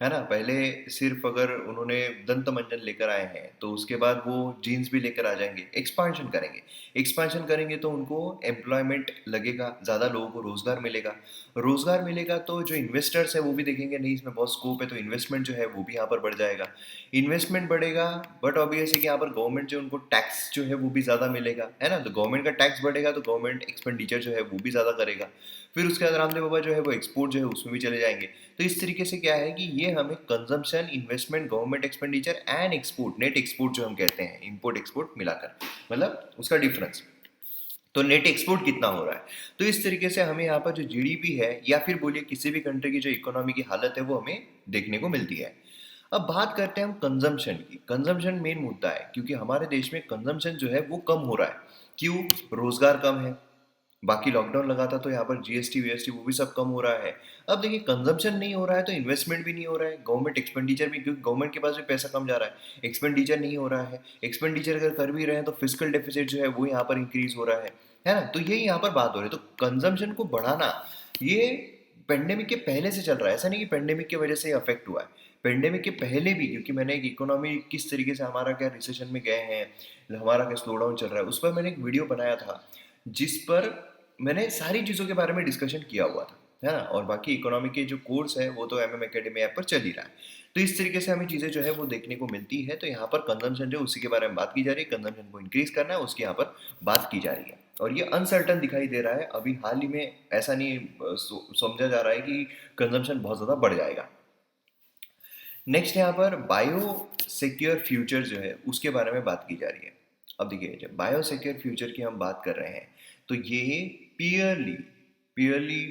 है ना। पहले सिर्फ अगर उन्होंने दंत मंजन लेकर आए हैं तो उसके बाद वो जीन्स भी लेकर आ जाएंगे, एक्सपांशन करेंगे। एक्सपांशन करेंगे तो उनको एम्प्लॉयमेंट लगेगा, ज़्यादा लोगों को रोजगार मिलेगा। रोजगार मिलेगा तो जो इन्वेस्टर्स है वो भी देखेंगे नहीं इसमें बहुत स्कोप है, तो इन्वेस्टमेंट जो है वो भी यहाँ पर बढ़ जाएगा। इन्वेस्टमेंट बढ़ेगा, बट ऑब्वियस है कि यहाँ पर गवर्नमेंट जो उनको टैक्स जो है वो भी ज़्यादा मिलेगा, है ना। तो गवर्नमेंट का टैक्स बढ़ेगा तो गवर्नमेंट एक्सपेंडिचर जो है वो भी ज़्यादा करेगा। फिर उसके बाद रामदेव बाबा जो है वो एक्सपोर्ट जो है उसमें भी चले जाएंगे। तो इस तरीके से क्या है कि ये हमें consumption, investment, government expenditure and export, net export जो हम कहते हैं, इंपोर्ट एक्सपोर्ट मिलाकर, मतलब उसका डिफरेंस, तो नेट एक्सपोर्ट कितना हो रहा है। तो इस तरीके से हमें यहाँ पर जो जीडीपी है या फिर बोलिए किसी भी कंट्री की जो इकोनॉमी की हालत है वो हमें देखने को मिलती है। अब बात करते हैं हम कंजम्पशन की। कंजम्पशन मेन मुद्दा है क्योंकि हमारे देश में कंजम्पशन जो है वो कम हो रहा है। क्यों? रोजगार कम है, बाकी लॉकडाउन लगा था तो यहाँ पर जीएसटी वीएसटी वो भी सब कम हो रहा है। अब देखिए कंजम्पशन नहीं हो रहा है तो इन्वेस्टमेंट भी नहीं हो रहा है, गवर्नमेंट एक्सपेंडिचर भी, क्योंकि गवर्नमेंट के पास भी पैसा कम जा रहा है, एक्सपेंडिचर नहीं हो रहा है। एक्सपेंडिचर अगर कर भी रहे हैं तो फिजिकल डेफिसिट जो है वो यहाँ पर इंक्रीज हो रहा है ना। तो यही यहाँ पर बात हो रही है। तो कंजम्पशन को बढ़ाना ये पेंडेमिक के पहले से चल रहा है, ऐसा नहीं कि पेंडेमिक की वजह से अफेक्ट हुआ है। पेंडेमिक के पहले भी, क्योंकि मैंने एक इकोनॉमी किस तरीके से हमारा क्या रिसेशन में गए हैं, हमारा क्या स्लो डाउन चल रहा है, उस पर मैंने एक वीडियो बनाया था जिस पर मैंने सारी चीज़ों के बारे में डिस्कशन किया हुआ था, है ना। और बाकी इकोनॉमी के जो कोर्स है वो तो एमएम एकेडमी ऐप पर चल ही रहा है। तो इस तरीके से हमें चीज़ें जो है वो देखने को मिलती है। तो यहाँ पर कंजम्पशन जो उसी के बारे में बात की जा रही है, कंजम्पशन को इंक्रीज करना है उसकी यहाँ पर बात की जा रही है। और ये अनसर्टन दिखाई दे रहा है, अभी हाल ही में ऐसा नहीं समझा जा रहा है कि कंजम्पशन बहुत ज़्यादा बढ़ जाएगा। नेक्स्ट यहाँ पर बायो सिक्योर फ्यूचर जो है उसके बारे में बात की जा रही है। अब देखिए जब बायो सिक्योर फ्यूचर की हम बात कर रहे हैं तो ये पियरली पियरली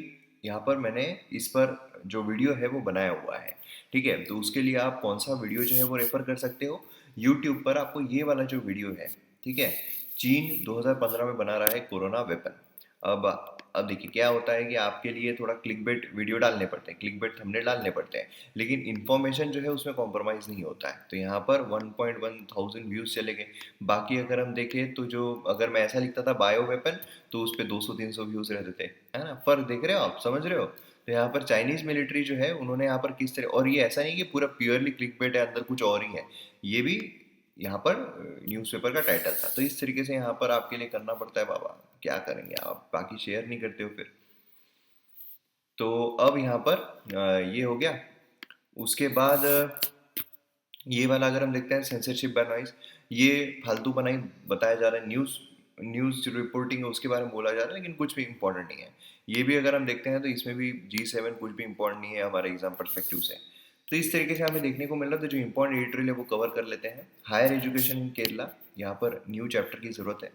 यहाँ पर मैंने इस पर जो वीडियो है वो बनाया हुआ है, ठीक है। तो उसके लिए आप कौन सा वीडियो जो है वो रेफर कर सकते हो, यूट्यूब पर आपको ये वाला जो वीडियो है, ठीक है। चीन 2015 में बना रहा है कोरोना वेपन। अब अब देखिए क्या होता है कि आपके लिए थोड़ा क्लिकबेट वीडियो डालने पड़ते हैं, क्लिकबेट थंबनेल डालने पड़ते हैं, लेकिन इन्फॉर्मेशन जो है उसमें कॉम्प्रोमाइज़ नहीं होता है। तो यहाँ पर 1.1 थाउजेंड व्यूज़ चले गए। बाकी अगर हम देखें तो जो अगर मैं ऐसा लिखता था बायो वेपन तो उस पर 200-300 व्यूज़ रहते थे, है ना। फर्क देख रहे हो आप, समझ रहे हो। तो यहाँ पर चाइनीज़ मिलिट्री जो है उन्होंने यहाँ पर किस तरह, और ये ऐसा नहीं कि पूरा प्योरली क्लिकबेट है, अंदर कुछ और ही है, ये भी यहाँ पर न्यूज़पेपर का टाइटल था। तो इस तरीके से यहाँ पर आपके लिए करना पड़ता है बाबा, क्या करेंगे आप, बाकी शेयर नहीं करते हो फिर। तो अब यहाँ पर ये हो गया। उसके बाद ये वाला अगर हम देखते हैं सेंसरशिप बाय नॉइस, ये फालतू बनाई बताया जा रहा है, न्यूज़ न्यूज़ रिपोर्टिंग है उसके बारे में बोला जा रहा है, लेकिन कुछ भी इंपॉर्टेंट नहीं है। ये भी अगर हम देखते हैं तो इसमें भी G7 कुछ भी इंपॉर्टेंट नहीं है हमारे एग्जाम परस्पेक्टिव से। तो इस तरीके से हमें देखने को मिल रहा है। तो जो इंपॉर्टेंट एडिटोरियल है वो कवर कर लेते हैं। हायर एजुकेशन इन केरला, यहाँ पर न्यू चैप्टर की ज़रूरत है।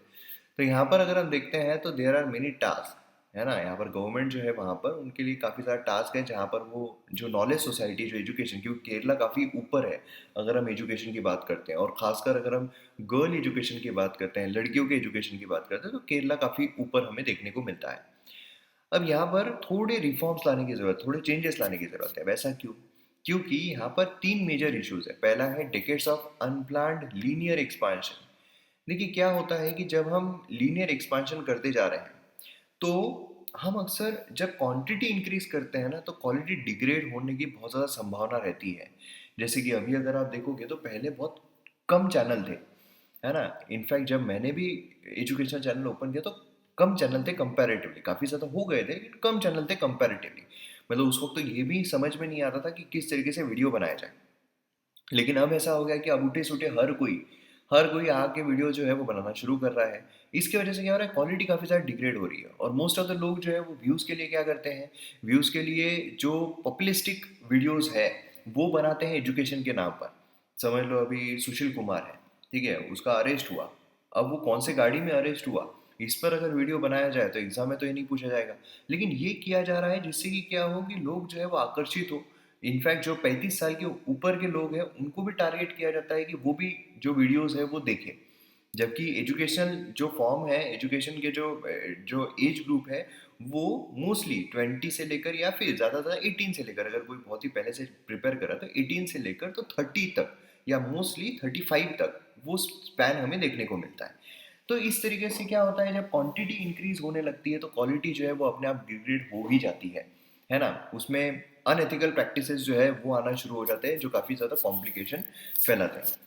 तो यहाँ पर अगर हम देखते हैं तो देयर आर मेनी टास्क, है ना। यहाँ पर गवर्नमेंट जो है वहाँ पर उनके लिए काफ़ी सारा टास्क है, जहाँ पर वो जो नॉलेज सोसाइटी, जो एजुकेशन, क्योंकि केरला काफ़ी ऊपर है अगर हम एजुकेशन की बात करते हैं, और ख़ासकर अगर हम गर्ल एजुकेशन की बात करते हैं, लड़कियों के एजुकेशन की बात करते हैं, तो केरला काफ़ी ऊपर हमें देखने को मिलता है। अब यहाँ पर थोड़े रिफॉर्म्स लाने की ज़रूरत, थोड़े चेंजेस लाने की ज़रूरत है। वैसा क्यों? क्योंकि यहाँ पर 3 मेजर इश्यूज है। पहला है decades of unplanned linear expansion. देखिए क्या होता है कि जब हम लीनियर एक्सपांशन करते जा रहे हैं तो हम अक्सर जब क्वांटिटी इंक्रीज करते हैं ना तो क्वालिटी डिग्रेड होने की बहुत ज़्यादा संभावना रहती है। जैसे कि अभी अगर आप देखोगे तो पहले बहुत कम चैनल थे, है ना। इनफैक्ट जब मैंने भी एजुकेशन चैनल ओपन किया तो कम चैनल थे कंपैरेटिवली, काफ़ी ज़्यादा हो गए थे लेकिन कम चैनल थे कंपैरेटिवली। मतलब उस वक्त तो ये भी समझ में नहीं आता था कि किस तरीके से वीडियो बनाया जाए। लेकिन अब ऐसा हो गया कि अब उठे सुठे हर कोई आके वीडियो जो है वो बनाना शुरू कर रहा है। इसकी वजह से क्या हो रहा है, क्वालिटी काफ़ी ज़्यादा डिग्रेड हो रही है। और मोस्ट ऑफ द लोग जो है वो व्यूज़ के लिए क्या करते हैं, व्यूज़ के लिए जो पॉपुलिस्टिक वीडियोज़ है वो बनाते हैं एजुकेशन के नाम पर। समझ लो अभी सुशील कुमार है, ठीक है, उसका अरेस्ट हुआ। अब वो कौन से गाड़ी में अरेस्ट हुआ, इस पर अगर वीडियो बनाया जाए तो एग्जाम में तो ये नहीं पूछा जाएगा। लेकिन ये किया जा रहा है जिससे कि क्या हो कि लोग जो है वो आकर्षित हो। इनफैक्ट जो 35 साल के ऊपर के लोग हैं उनको भी टारगेट किया जाता है कि वो भी जो वीडियोस है वो देखें। जबकि एजुकेशन जो फॉर्म है, एजुकेशन के जो जो एज ग्रुप है वो मोस्टली 20 से लेकर या फिर ज़्यादा ज़्यादा 18 से लेकर, अगर कोई बहुत ही पहले से प्रिपेयर करा तो 18 से लेकर तो 30 तक या मोस्टली 35 तक वो स्पैन हमें देखने को मिलता है। तो इस तरीके से क्या होता है, जब क्वांटिटी इंक्रीज होने लगती है तो क्वालिटी जो है वो अपने आप डिग्रेड हो ही जाती है ना। उसमें अनएथिकल प्रैक्टिसेस जो है वो आना शुरू हो जाते हैं, जो काफ़ी ज़्यादा कॉम्प्लिकेशन फैलाते हैं।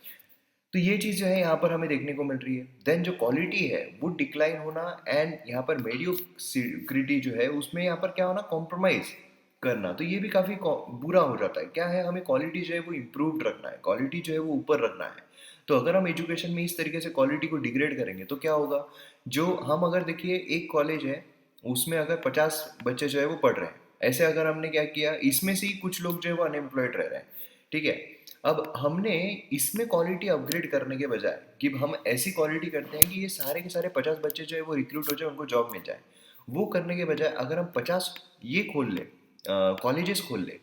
तो ये चीज़ जो है यहाँ पर हमें देखने को मिल रही है। देन जो क्वालिटी है वो डिक्लाइन होना, एंड यहाँ पर मेडियोक्रिटी जो है उसमें यहाँ पर क्या होना, कॉम्प्रोमाइज करना, तो ये भी काफ़ी बुरा हो जाता है। क्या है, हमें क्वालिटी जो है वो इम्प्रूव्ड रखना है, क्वालिटी जो है वो ऊपर रखना है। तो अगर हम एजुकेशन में इस तरीके से क्वालिटी को डिग्रेड करेंगे तो क्या होगा, जो हम अगर देखिए एक कॉलेज है उसमें अगर 50 बच्चे जो है वो पढ़ रहे हैं, ऐसे अगर हमने क्या किया, इसमें से ही कुछ लोग जो है वो अनएम्प्लॉयड रह रहे हैं, ठीक है। अब हमने इसमें क्वालिटी अपग्रेड करने के बजाय कि हम ऐसी क्वालिटी करते हैं कि ये सारे के सारे 50 बच्चे जो है वो रिक्रूट हो जाए, उनको जॉब मिल जाए, वो करने के बजाय अगर हम 50 ये खोल ले, कॉलेजेस खोल ले,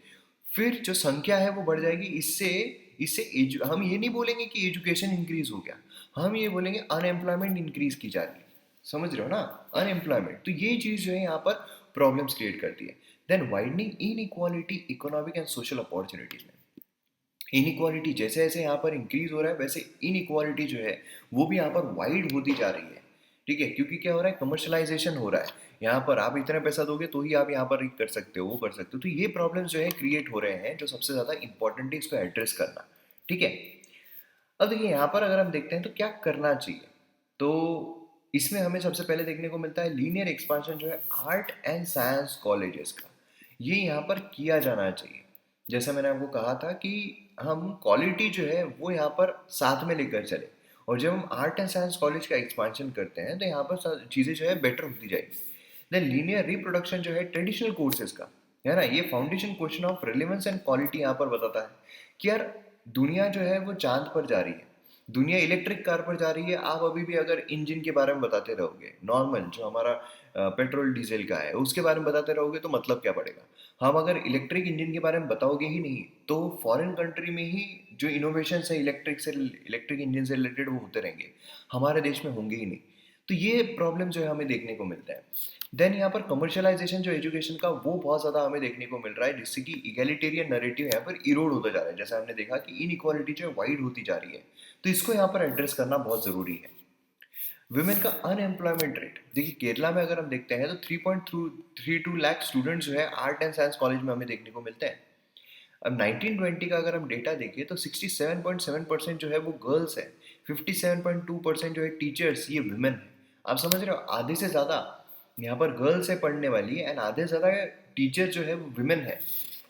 फिर जो संख्या है वो बढ़ जाएगी। इससे इससे हम ये नहीं बोलेंगे कि एजुकेशन इंक्रीज हो गया, हम ये बोलेंगे अनएम्प्लॉयमेंट इंक्रीज की जा रही है। समझ रहे हो ना, अनएम्प्लॉयमेंट। तो ये चीज़ जो है यहाँ पर प्रॉब्लम्स क्रिएट करती है। Then widening inequality economic and social opportunities में, इनइक्वालिटी जैसे जैसे यहाँ पर इंक्रीज हो रहा है वैसे इनइक्वालिटी जो है वो भी यहाँ पर वाइड होती जा रही है, ठीक है। क्योंकि क्या हो रहा है, कमर्शलाइजेशन हो रहा है। यहाँ पर आप इतना पैसा दोगे तो ही आप यहाँ पर कर सकते हो, वो कर सकते हो। तो ये प्रॉब्लम्स जो है क्रिएट हो रहे हैं, जो सबसे ज़्यादा इंपॉर्टेंट है इसको एड्रेस करना, ठीक है। अब देखिए यहाँ पर अगर हम देखते हैं तो क्या करना चाहिए, तो इसमें हमें सबसे पहले देखने को मिलता है लीनियर एक्सपांशन जो है आर्ट एंड साइंस कॉलेजेस का, ये यहाँ पर किया जाना चाहिए। जैसा मैंने आपको कहा था कि हम क्वालिटी जो है वो यहाँ पर साथ में लेकर चले, और जब हम आर्ट एंड साइंस कॉलेज का एक्सपांशन करते हैं तो यहाँ पर चीज़ें जो है बेटर होती जाएगी। देन लीनियर रिप्रोडक्शन जो है ट्रेडिशनल कोर्सेज का, है ना, ये foundation question of relevance and quality यहाँ पर बताता है कि यार दुनिया जो है वो चांद पर जा रही है, दुनिया इलेक्ट्रिक कार पर जा रही है। आप अभी भी अगर इंजन के बारे में बताते रहोगे, नॉर्मल जो हमारा पेट्रोल डीजल का है उसके बारे में बताते रहोगे, तो मतलब क्या पड़ेगा। हम अगर इलेक्ट्रिक इंजन के बारे में बताओगे ही नहीं, तो फॉरेन कंट्री में ही जो इनोवेशन है इलेक्ट्रिक इंजन से रिलेटेड वो होते रहेंगे, हमारे देश में होंगे ही नहीं। तो ये प्रॉब्लम जो है हमें देखने को मिलता है। देन यहाँ पर कमर्शियलाइजेशन जो एजुकेशन का वो बहुत ज़्यादा हमें देखने को मिल रहा है, जिससे कि इगैलिटेरियन नैरेटिव यहाँ पर इरोड होता जा रहा है। जैसा हमने देखा कि इनइक्वालिटी जो है वाइड होती जा रही है, तो इसको यहाँ पर एड्रेस करना बहुत ज़रूरी है। वुमेन का अनएम्प्लॉयमेंट रेट, देखिए केरला में अगर हम देखते हैं तो 3.32 लाख स्टूडेंट्स जो है आर्ट एंड साइंस कॉलेज में हमें देखने को मिलते हैं। अब 1920 का अगर हम डेटा देखें तो 67.7% जो है वो गर्ल्स है, 57.2% जो है टीचर्स ये वुमेन है। आप समझ रहे हो, आधे से ज़्यादा यहाँ पर गर्ल्स है पढ़ने वाली, एंड आधे से ज़्यादा टीचर जो है वो वुमेन है।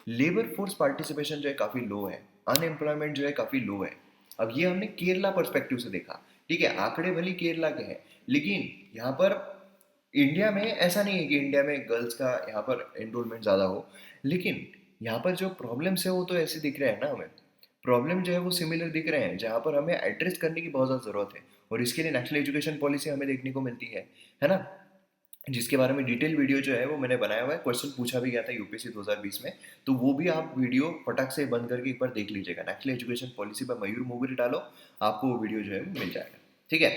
लेबर फोर्स पार्टिसिपेशन जो है काफ़ी लो है, अनएम्प्लॉयमेंट जो है काफ़ी लो है। अब ये हमने केरला पर्सपेक्टिव से देखा, ठीक है, आंकड़े भले केरला के हैं, लेकिन यहाँ पर इंडिया में ऐसा नहीं है कि इंडिया में गर्ल्स का यहाँ पर एनरोलमेंट ज़्यादा हो, लेकिन यहाँ पर जो प्रॉब्लम्स है वो तो ऐसे दिख रहे हैं ना हमें, प्रॉब्लम जो है वो सिमिलर दिख रहे हैं, जहाँ पर हमें एड्रेस करने की बहुत ज़्यादा ज़रूरत है। और इसके लिए नेशनल एजुकेशन पॉलिसी हमें देखने को मिलती है ना, जिसके बारे में डिटेल वीडियो जो है वो मैंने बनाया हुआ है, क्वेश्चन पूछा भी गया था यूपीएससी 2020 में। तो वो भी आप वीडियो फटाक से बंद करके एक बार देख लीजिएगा, नेशनल एजुकेशन पॉलिसी पर मयूर मोगरी डालो, आपको वो वीडियो जो है वो मिल जाएगा, ठीक है।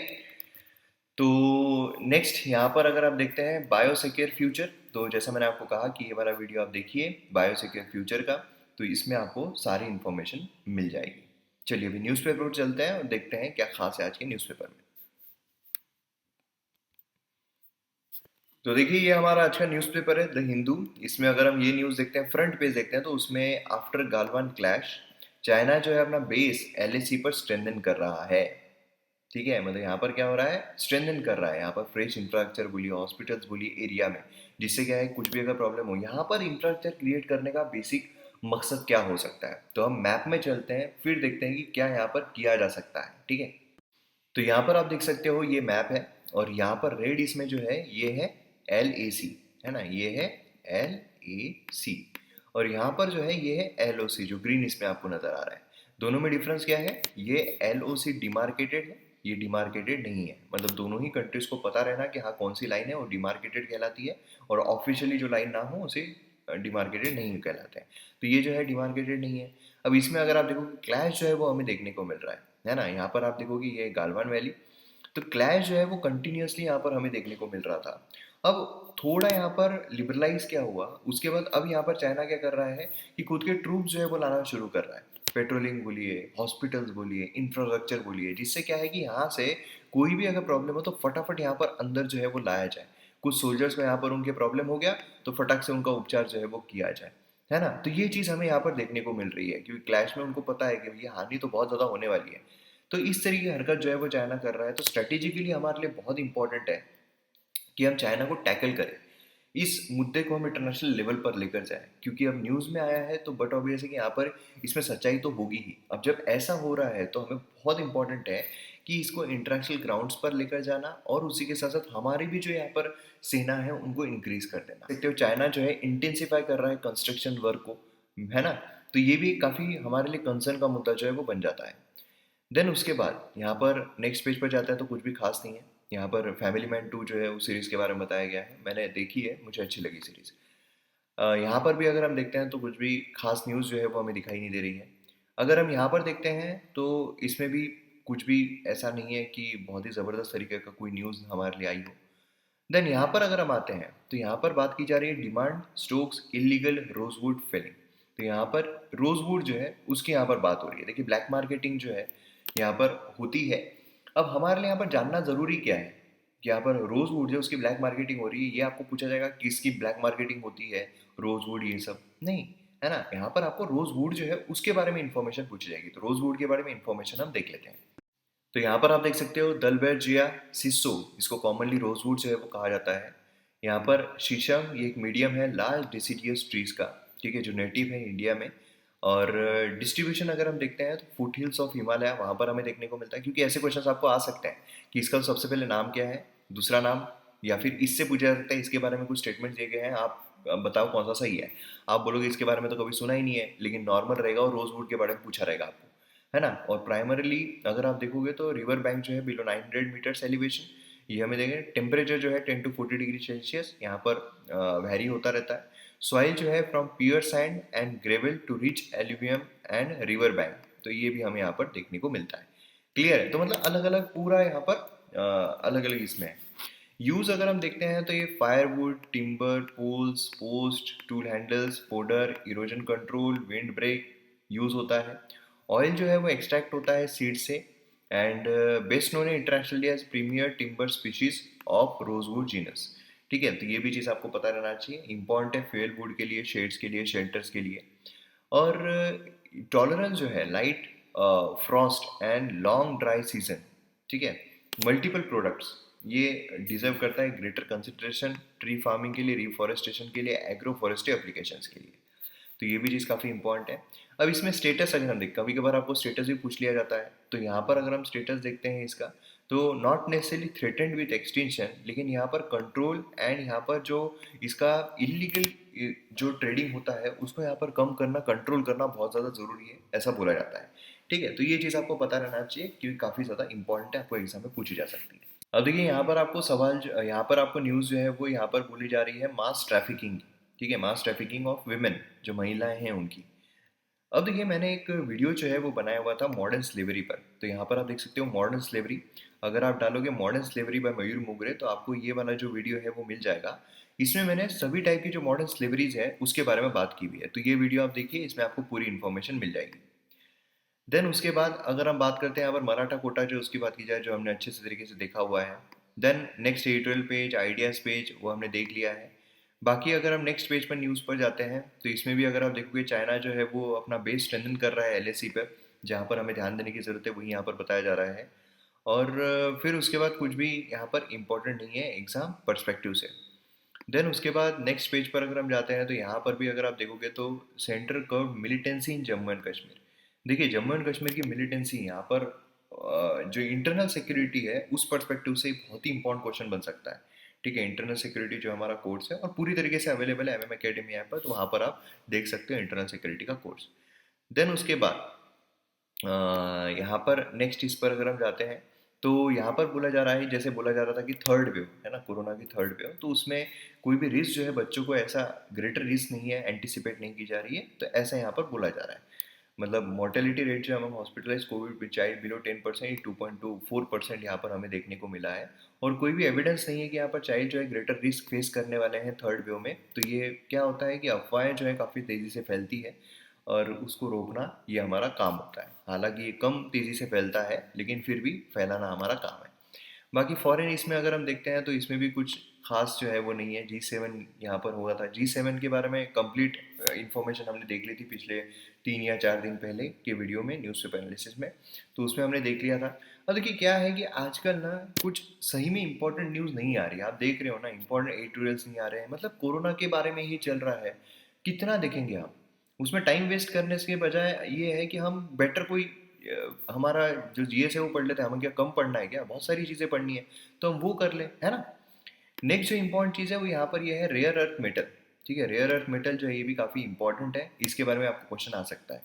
तो नेक्स्ट यहाँ पर अगर आप देखते हैं बायोसिक्योर फ्यूचर, तो जैसा मैंने आपको कहा कि ये वाला वीडियो आप देखिए बायोसिक्योर फ्यूचर का, तो इसमें आपको सारी इन्फॉर्मेशन मिल जाएगी। चलिए अभी न्यूज़पेपर पर चलते हैं और देखते हैं क्या खास है आज के न्यूज़पेपर में। तो देखिए ये हमारा आज का न्यूज़पेपर है द हिंदू। इसमें अगर हम ये न्यूज़ देखते हैं, फ्रंट पेज देखते हैं, तो उसमें आफ्टर गालवान क्लैश चाइना जो है अपना बेस एलएसी पर स्ट्रेंथन कर रहा है, ठीक है। मतलब यहाँ पर क्या हो रहा है, स्ट्रेंथन कर रहा है, यहाँ पर फ्रेश इंफ्रास्ट्रक्चर बोलिए, हॉस्पिटल्स बोलिए एरिया में, जिससे क्या है कुछ भी अगर प्रॉब्लम हो, यहाँ पर इंफ्रास्ट्रक्चर क्रिएट करने का बेसिक मकसद क्या हो सकता है। तो हम मैप में चलते हैं, फिर देखते हैं कि क्या यहाँ पर किया जा सकता है, ठीक है। तो यहाँ पर आप देख सकते हो ये मैप है, और यहाँ पर रेड इसमें जो है ये है LAC, है ना, ये है LAC, और यहाँ पर जो है ये है LOC, जो ग्रीन इसमें आपको नजर आ रहा है। दोनों में डिफरेंस क्या है, ये LOC डिमार्केटेड है, ये डिमार्केटेड नहीं है। मतलब दोनों ही कंट्रीज को पता रहना कि हाँ कौन सी लाइन है वो डिमार्केटेड कहलाती है, और ऑफिशियली जो लाइन ना हो उसे डिमार्केटेड नहीं कहलाते हैं। तो ये जो है डिमार्केटेड नहीं है। अब इसमें अगर आप देखोगे क्लैश जो है वो हमें देखने को मिल रहा है ना। यहाँ पर आप देखोगे ये गालवान वैली, तो क्लैश जो है वो कंटिन्यूसली यहाँ पर हमें देखने को मिल रहा था। अब थोड़ा यहाँ पर लिबरलाइज क्या हुआ उसके बाद, अब यहाँ पर चाइना क्या कर रहा है कि खुद के ट्रूप्स जो है वो लाना शुरू कर रहा है। पेट्रोलिंग बोलिए, हॉस्पिटल्स बोलिए, इंफ्रास्ट्रक्चर बोलिए, जिससे क्या है कि यहाँ से कोई भी अगर प्रॉब्लम हो तो फटाफट यहाँ पर अंदर जो है वो लाया जाए। कुछ सोल्जर्स को यहाँ पर उनके प्रॉब्लम हो गया तो फटाक से उनका उपचार जो है वो किया जाए, है ना? तो ये चीज़ हमें यहाँ पर देखने को मिल रही है, क्योंकि क्लैश में उनको पता है कि ये हानि तो बहुत ज़्यादा होने वाली है। तो इस तरीके की हरकत जो है वो चाइना कर रहा है, तो स्ट्रेटेजिकली हमारे लिए बहुत इंपॉर्टेंट है कि हम चाइना को टैकल करें, इस मुद्दे को हम इंटरनेशनल लेवल पर लेकर जाएं, क्योंकि अब न्यूज़ में आया है तो बट ऑब्वियस है कि यहाँ पर इसमें सच्चाई तो होगी ही। अब जब ऐसा हो रहा है तो हमें बहुत इंपॉर्टेंट है कि इसको इंटरनेशनल ग्राउंड्स पर लेकर जाना, और उसी के साथ साथ हमारी भी जो यहाँ पर सेना है उनको इंक्रीज कर देना। देखते हो चाइना जो है इंटेंसिफाई कर रहा है कंस्ट्रक्शन वर्क को, है ना? तो ये भी काफ़ी हमारे लिए कंसर्न का मुद्दा जो है वो बन जाता है। देन उसके बाद यहाँ पर नेक्स्ट पेज पर जाता है तो कुछ भी खास नहीं है। यहाँ पर फैमिली मैन 2 जो है उस सीरीज़ के बारे में बताया गया है, मैंने देखी है, मुझे अच्छी लगी सीरीज़। यहाँ पर भी अगर हम देखते हैं तो कुछ भी खास न्यूज़ जो है वो हमें दिखाई नहीं दे रही है। अगर हम यहाँ पर देखते हैं तो इसमें भी कुछ भी ऐसा नहीं है कि बहुत ही ज़बरदस्त तरीके का कोई न्यूज़ हमारे लिए आई हो। देन यहाँ पर अगर हम आते हैं तो यहाँ पर बात की जा रही है demand stokes illegal rosewood felling. तो यहाँ पर रोजवुड जो है उसकी यहाँ पर बात हो रही है। देखिए ब्लैक मार्केटिंग जो है यहाँ पर होती है। अब हमारे लिए यहाँ पर जानना ज़रूरी क्या है कि यहाँ पर रोजवुड जो उसकी ब्लैक मार्केटिंग हो रही है, ये आपको पूछा जाएगा किसकी ब्लैक मार्केटिंग होती है, रोजवुड ये सब नहीं, है ना? यहाँ पर आपको रोजवुड जो है उसके बारे में इंफॉर्मेशन पूछी जाएगी, तो रोजवुड के बारे में इंफॉर्मेशन हम देख लेते हैं। तो यहाँ पर आप देख सकते हो दलबेजिया सिसो, इसको कॉमनली रोजवुड जो है वो कहा जाता है। यहाँ पर शीशम ये एक मीडियम है लार्ज डिसीडियस ट्रीज का, ठीक है, जो नेटिव है इंडिया में। और डिस्ट्रीब्यूशन अगर हम देखते हैं तो फुट हिल्स ऑफ हिमालय वहाँ पर हमें देखने को मिलता है, क्योंकि ऐसे क्वेश्चन आपको आ सकते हैं कि इसका सबसे पहले नाम क्या है, दूसरा नाम, या फिर इससे पूछा जा सकता है इसके बारे में कुछ स्टेटमेंट दिए गए हैं, आप बताओ कौन सा सही है। आप बोलोगे इसके बारे में तो कभी सुना ही नहीं है, लेकिन नॉर्मल रहेगा और रोजवुड के बारे में पूछा रहेगा आपको, है ना? और प्राइमरीली अगर आप देखोगे तो रिवर बैंक जो है बिलो 900 मीटर्स एलिवेशन, ये हमें देंगे। टेम्परेचर जो है 10 to 40 डिग्री सेल्सियस यहाँ पर वैरी होता रहता है। सॉइल जो है from pure sand and gravel to rich alluvium and river bank, तो ये भी हमें यहाँ पर देखने को मिलता है। क्लियर है? तो मतलब अलग अलग पूरा यहाँ पर अलग अलग इसमें है। यूज अगर हम देखते हैं तो ये firewood, timber, poles, post, tool handles, fodder, erosion control, wind break use होता है। ऑयल जो है वो एक्सट्रैक्ट होता है सीड से, एंड बेस्ट नोन है internationally as premier timber species of rosewood genus. ठीक है, तो ये भी चीज़ आपको पता रहना चाहिए, इंपॉर्टेंट है फेयर वुड के लिए, शेड्स के लिए, शेल्टर्स के लिए। और टॉलरेंस जो है light Frost and long dry season, ठीक है, मल्टीपल प्रोडक्ट्स, ये डिजर्व करता है ग्रेटर कंसिडरेशन ट्री फार्मिंग के लिए, रिफॉरेस्टेशन के लिए, एग्रो फॉरेस्ट्री एप्लीकेशंस के लिए। तो ये भी चीज़ काफ़ी इंपॉर्टेंट है। अब इसमें स्टेटस अगर हम देखें, कभी कभार आपको स्टेटस भी पूछ लिया जाता है, तो यहाँ पर अगर हम स्टेटस देखते हैं इसका, तो not necessarily threatened with extension, लेकिन यहाँ पर कंट्रोल एंड यहाँ पर जो इसका इलीगल जो ट्रेडिंग होता है उसको यहाँ पर कम करना, कंट्रोल करना बहुत ज़्यादा ज़रूरी है, ऐसा बोला जाता है। ठीक है, तो ये चीज़ आपको पता रहना चाहिए क्योंकि काफ़ी ज़्यादा इंपॉर्टेंट है, आपको एग्जाम में पूछी जा सकती है। अब देखिए यहाँ पर आपको सवाल यहाँ पर आपको न्यूज़ जो है वो यहाँ पर बोली जा रही है मास ट्रैफिकिंग। ठीक है, मास ट्रैफिकिंग ऑफ विमेन, जो महिलाएं हैं उनकी। अब देखिए मैंने एक वीडियो जो है वो बनाया हुआ था मॉडर्न स्लेवरी पर, तो यहाँ पर आप देख सकते हो मॉडर्न स्लेवरी। अगर आप डालोगे मॉडर्न स्लेवरी बाय मयूर मुगरे तो आपको ये वाला जो वीडियो है वो मिल जाएगा। इसमें मैंने सभी टाइप की जो मॉडर्न स्लेवरीज है उसके बारे में बात की हुई है, तो ये वीडियो आप देखिए, इसमें आपको पूरी इन्फॉर्मेशन मिल जाएगी। देन उसके बाद अगर हम बात करते हैं यहाँ पर मराठा कोटा, जो उसकी बात की जाए, जो हमने अच्छे से तरीके से देखा हुआ है। Then next editorial page, ideas page, वो हमने देख लिया है। बाकी अगर हम नेक्स्ट पेज पर न्यूज़ पर जाते हैं तो इसमें भी अगर आप देखोगे चाइना जो है वो अपना बेस स्ट्रेंथन कर रहा है एलएसी पर, जहाँ पर हमें ध्यान देने की ज़रूरत है वही यहाँ पर बताया जा रहा है। और फिर उसके बाद कुछ भी यहाँ पर इम्पोर्टेंट नहीं है एग्ज़ाम पर्सपेक्टिव से। देन उसके बाद नेक्स्ट पेज पर अगर हम जाते हैं तो यहाँ पर भी अगर आप देखोगे तो centre curve militancy in Jammu and Kashmir. देखिए जम्मू एंड कश्मीर की मिलिटेंसी यहाँ पर जो इंटरनल सिक्योरिटी है उस पर्सपेक्टिव से बहुत ही इंपॉर्टेंट क्वेश्चन बन सकता है। ठीक है, इंटरनल सिक्योरिटी जो हमारा कोर्स है और पूरी तरीके से अवेलेबल है एमएम एकेडमी ऐप पर, तो वहाँ पर आप देख सकते हो इंटरनल सिक्योरिटी का कोर्स। देन उसके बाद यहाँ पर नेक्स्ट इस पर अगर हम जाते हैं तो यहाँ पर बोला जा रहा है, जैसे बोला जा रहा था कि थर्ड वेव है ना, कोरोना की थर्ड वेव, तो उसमें कोई भी रिस्क जो है बच्चों को ऐसा ग्रेटर रिस्क नहीं है, एंटिसिपेट नहीं की जा रही है, तो ऐसा यहाँ पर बोला जा रहा है। मतलब मोर्टेलिटी रेट जो हम hospitalise COVID with child below 10%, 2.24% यहाँ पर हमें देखने को मिला है। और कोई भी एविडेंस नहीं है कि यहाँ पर चाइल्ड जो है ग्रेटर रिस्क फेस करने वाले हैं थर्ड वेव में। तो ये क्या होता है कि अफवाहें जो है काफ़ी तेज़ी से फैलती है, और उसको रोकना ये हमारा काम होता है। हालांकि ये कम तेज़ी से फैलता है, लेकिन फिर भी फैलाना हमारा काम है। बाकी फॉरेन इसमें अगर हम देखते हैं तो इसमें भी कुछ खास जो है वो नहीं है। G7 यहाँ पर हुआ था। G7 के बारे में कंप्लीट इंफॉर्मेशन हमने देख ली थी पिछले 3 या 4 दिन पहले के वीडियो में, न्यूज़पेपर एनालिसिस में, तो उसमें हमने देख लिया था। अब देखिए क्या है कि आजकल ना कुछ सही में इंपॉर्टेंट न्यूज़ नहीं आ रही है। आप देख रहे हो ना, इंपॉर्टेंट एडिटोरियल्स नहीं आ रहे हैं। मतलब कोरोना के बारे में ही चल रहा है, कितना देखेंगे आप? उसमें टाइम वेस्ट करने के बजाय ये है कि हम बेटर कोई हमारा जो जीएस है वो पढ़ लेते हैं। हमें क्या कम पढ़ना है क्या? बहुत सारी चीज़ें पढ़नी है, तो हम वो कर लें, है ना। नेक्स्ट जो इंपॉर्टेंट चीज़ है वो यहाँ पर ये है रेयर अर्थ मेटल। ठीक है, रेयर अर्थ मेटल जो है ये भी काफ़ी इंपॉर्टेंट है। इसके बारे में आपको क्वेश्चन आ सकता है।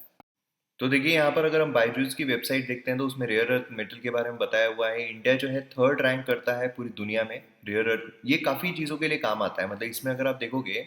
तो देखिए यहाँ पर अगर हम बायजूस की वेबसाइट देखते हैं तो उसमें रेयर अर्थ मेटल के बारे में बताया हुआ है। इंडिया जो है 3rd रैंक करता है पूरी दुनिया में रेयर अर्थ। ये काफ़ी चीज़ों के लिए काम आता है। मतलब इसमें अगर आप देखोगे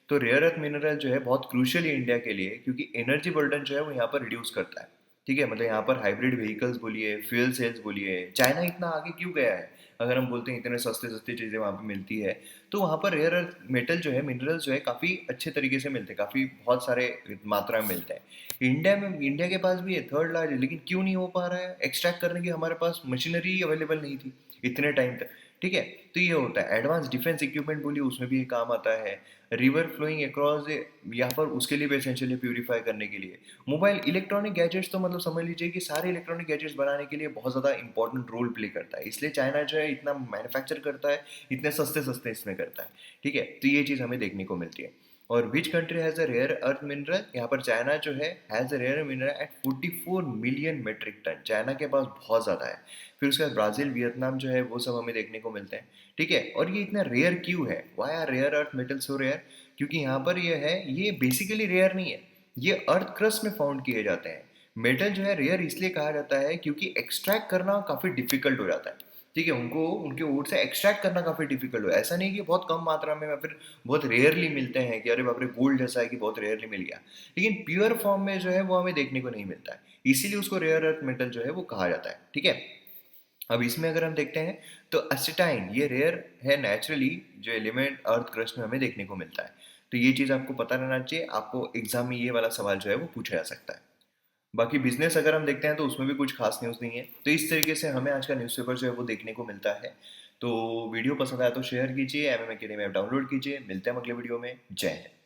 तो रेयर अर्थ मिनरल जो है बहुत क्रूशियल है इंडिया के लिए, क्योंकि एनर्जी बर्डन जो है वो यहाँ पर रिड्यूस करता है। ठीक है, मतलब यहाँ पर हाइब्रिड व्हीकल्स बोलिए, फ्यूल सेल्स बोलिए, चाइना इतना आगे क्यों गया है? अगर हम बोलते हैं इतने सस्ते सस्ती चीज़ें वहाँ पे मिलती है, तो वहाँ पर रेयर अर्थ मेटल जो है, मिनरल्स जो है काफ़ी अच्छे तरीके से मिलते हैं, काफ़ी बहुत सारे मात्रा में मिलते हैं। इंडिया के पास भी है, 3rd लार्ज है, लेकिन क्यों नहीं हो पा रहा है? एक्सट्रैक्ट करने की हमारे पास मशीनरी अवेलेबल नहीं थी इतने टाइम तक। ठीक है, तो ये होता है। एडवांस डिफेंस इक्विपमेंट बोलिए, उसमें भी ये काम आता है। रिवर फ्लोइंग अक्रॉस यहाँ पर उसके लिए भी एसेंशियल है, प्यूरिफाई करने के लिए। मोबाइल इलेक्ट्रॉनिक गैजेट्स तो मतलब समझ लीजिए कि सारे इलेक्ट्रॉनिक गैजेट्स बनाने के लिए बहुत ज़्यादा इंपॉर्टेंट रोल प्ले करता है। इसलिए चाइना जो है इतना मैन्युफैक्चर करता है, इतने सस्ते सस्ते इसमें करता है। ठीक है, तो ये चीज़ हमें देखने को मिलती है। और which country has a rare earth mineral? यहाँ पर चाइना जो है has a rare mineral at 44 million metric tonne. China के पास बहुत ज़्यादा है। फिर उसके बाद ब्राज़ील, वियतनाम जो है वो सब हमें देखने को मिलते हैं। ठीक है, और ये इतना रेयर क्यों है? Why are rare earth metal so rare? क्योंकि यहाँ पर ये है, ये बेसिकली रेयर नहीं है, ये अर्थ क्रस्ट में फाउंड किए जाते हैं। मेटल जो है रेयर इसलिए कहा जाता है क्योंकि एक्सट्रैक्ट करना काफ़ी डिफिकल्ट हो जाता है। ठीक है, उनको उनके ओर से एक्सट्रैक्ट करना काफ़ी डिफिकल्ट हो। ऐसा नहीं कि बहुत कम मात्रा में या फिर बहुत रेयरली मिलते हैं कि अरे बाप रे गोल्ड जैसा है कि बहुत रेयरली मिल गया, लेकिन प्योर फॉर्म में जो है वो हमें देखने को नहीं मिलता है। इसीलिए उसको रेयर अर्थ मेटल जो है वो कहा जाता है। ठीक है, अब इसमें अगर हम देखते हैं तो एसिटाइन ये रेयर है नेचुरली, जो एलिमेंट अर्थ क्रस्ट में हमें देखने को मिलता है। तो ये चीज़ आपको पता रहना चाहिए। आपको एग्जाम में ये वाला सवाल जो है वो पूछा जा सकता है। बाकी बिजनेस अगर हम देखते हैं तो उसमें भी कुछ खास न्यूज़ नहीं है। तो इस तरीके से हमें आज का न्यूज़पेपर जो है वो देखने को मिलता है। तो वीडियो पसंद आया तो शेयर कीजिए, एमएम अकेडमी ऐप डाउनलोड कीजिए। मिलते हैं अगले वीडियो में। जय हिंद।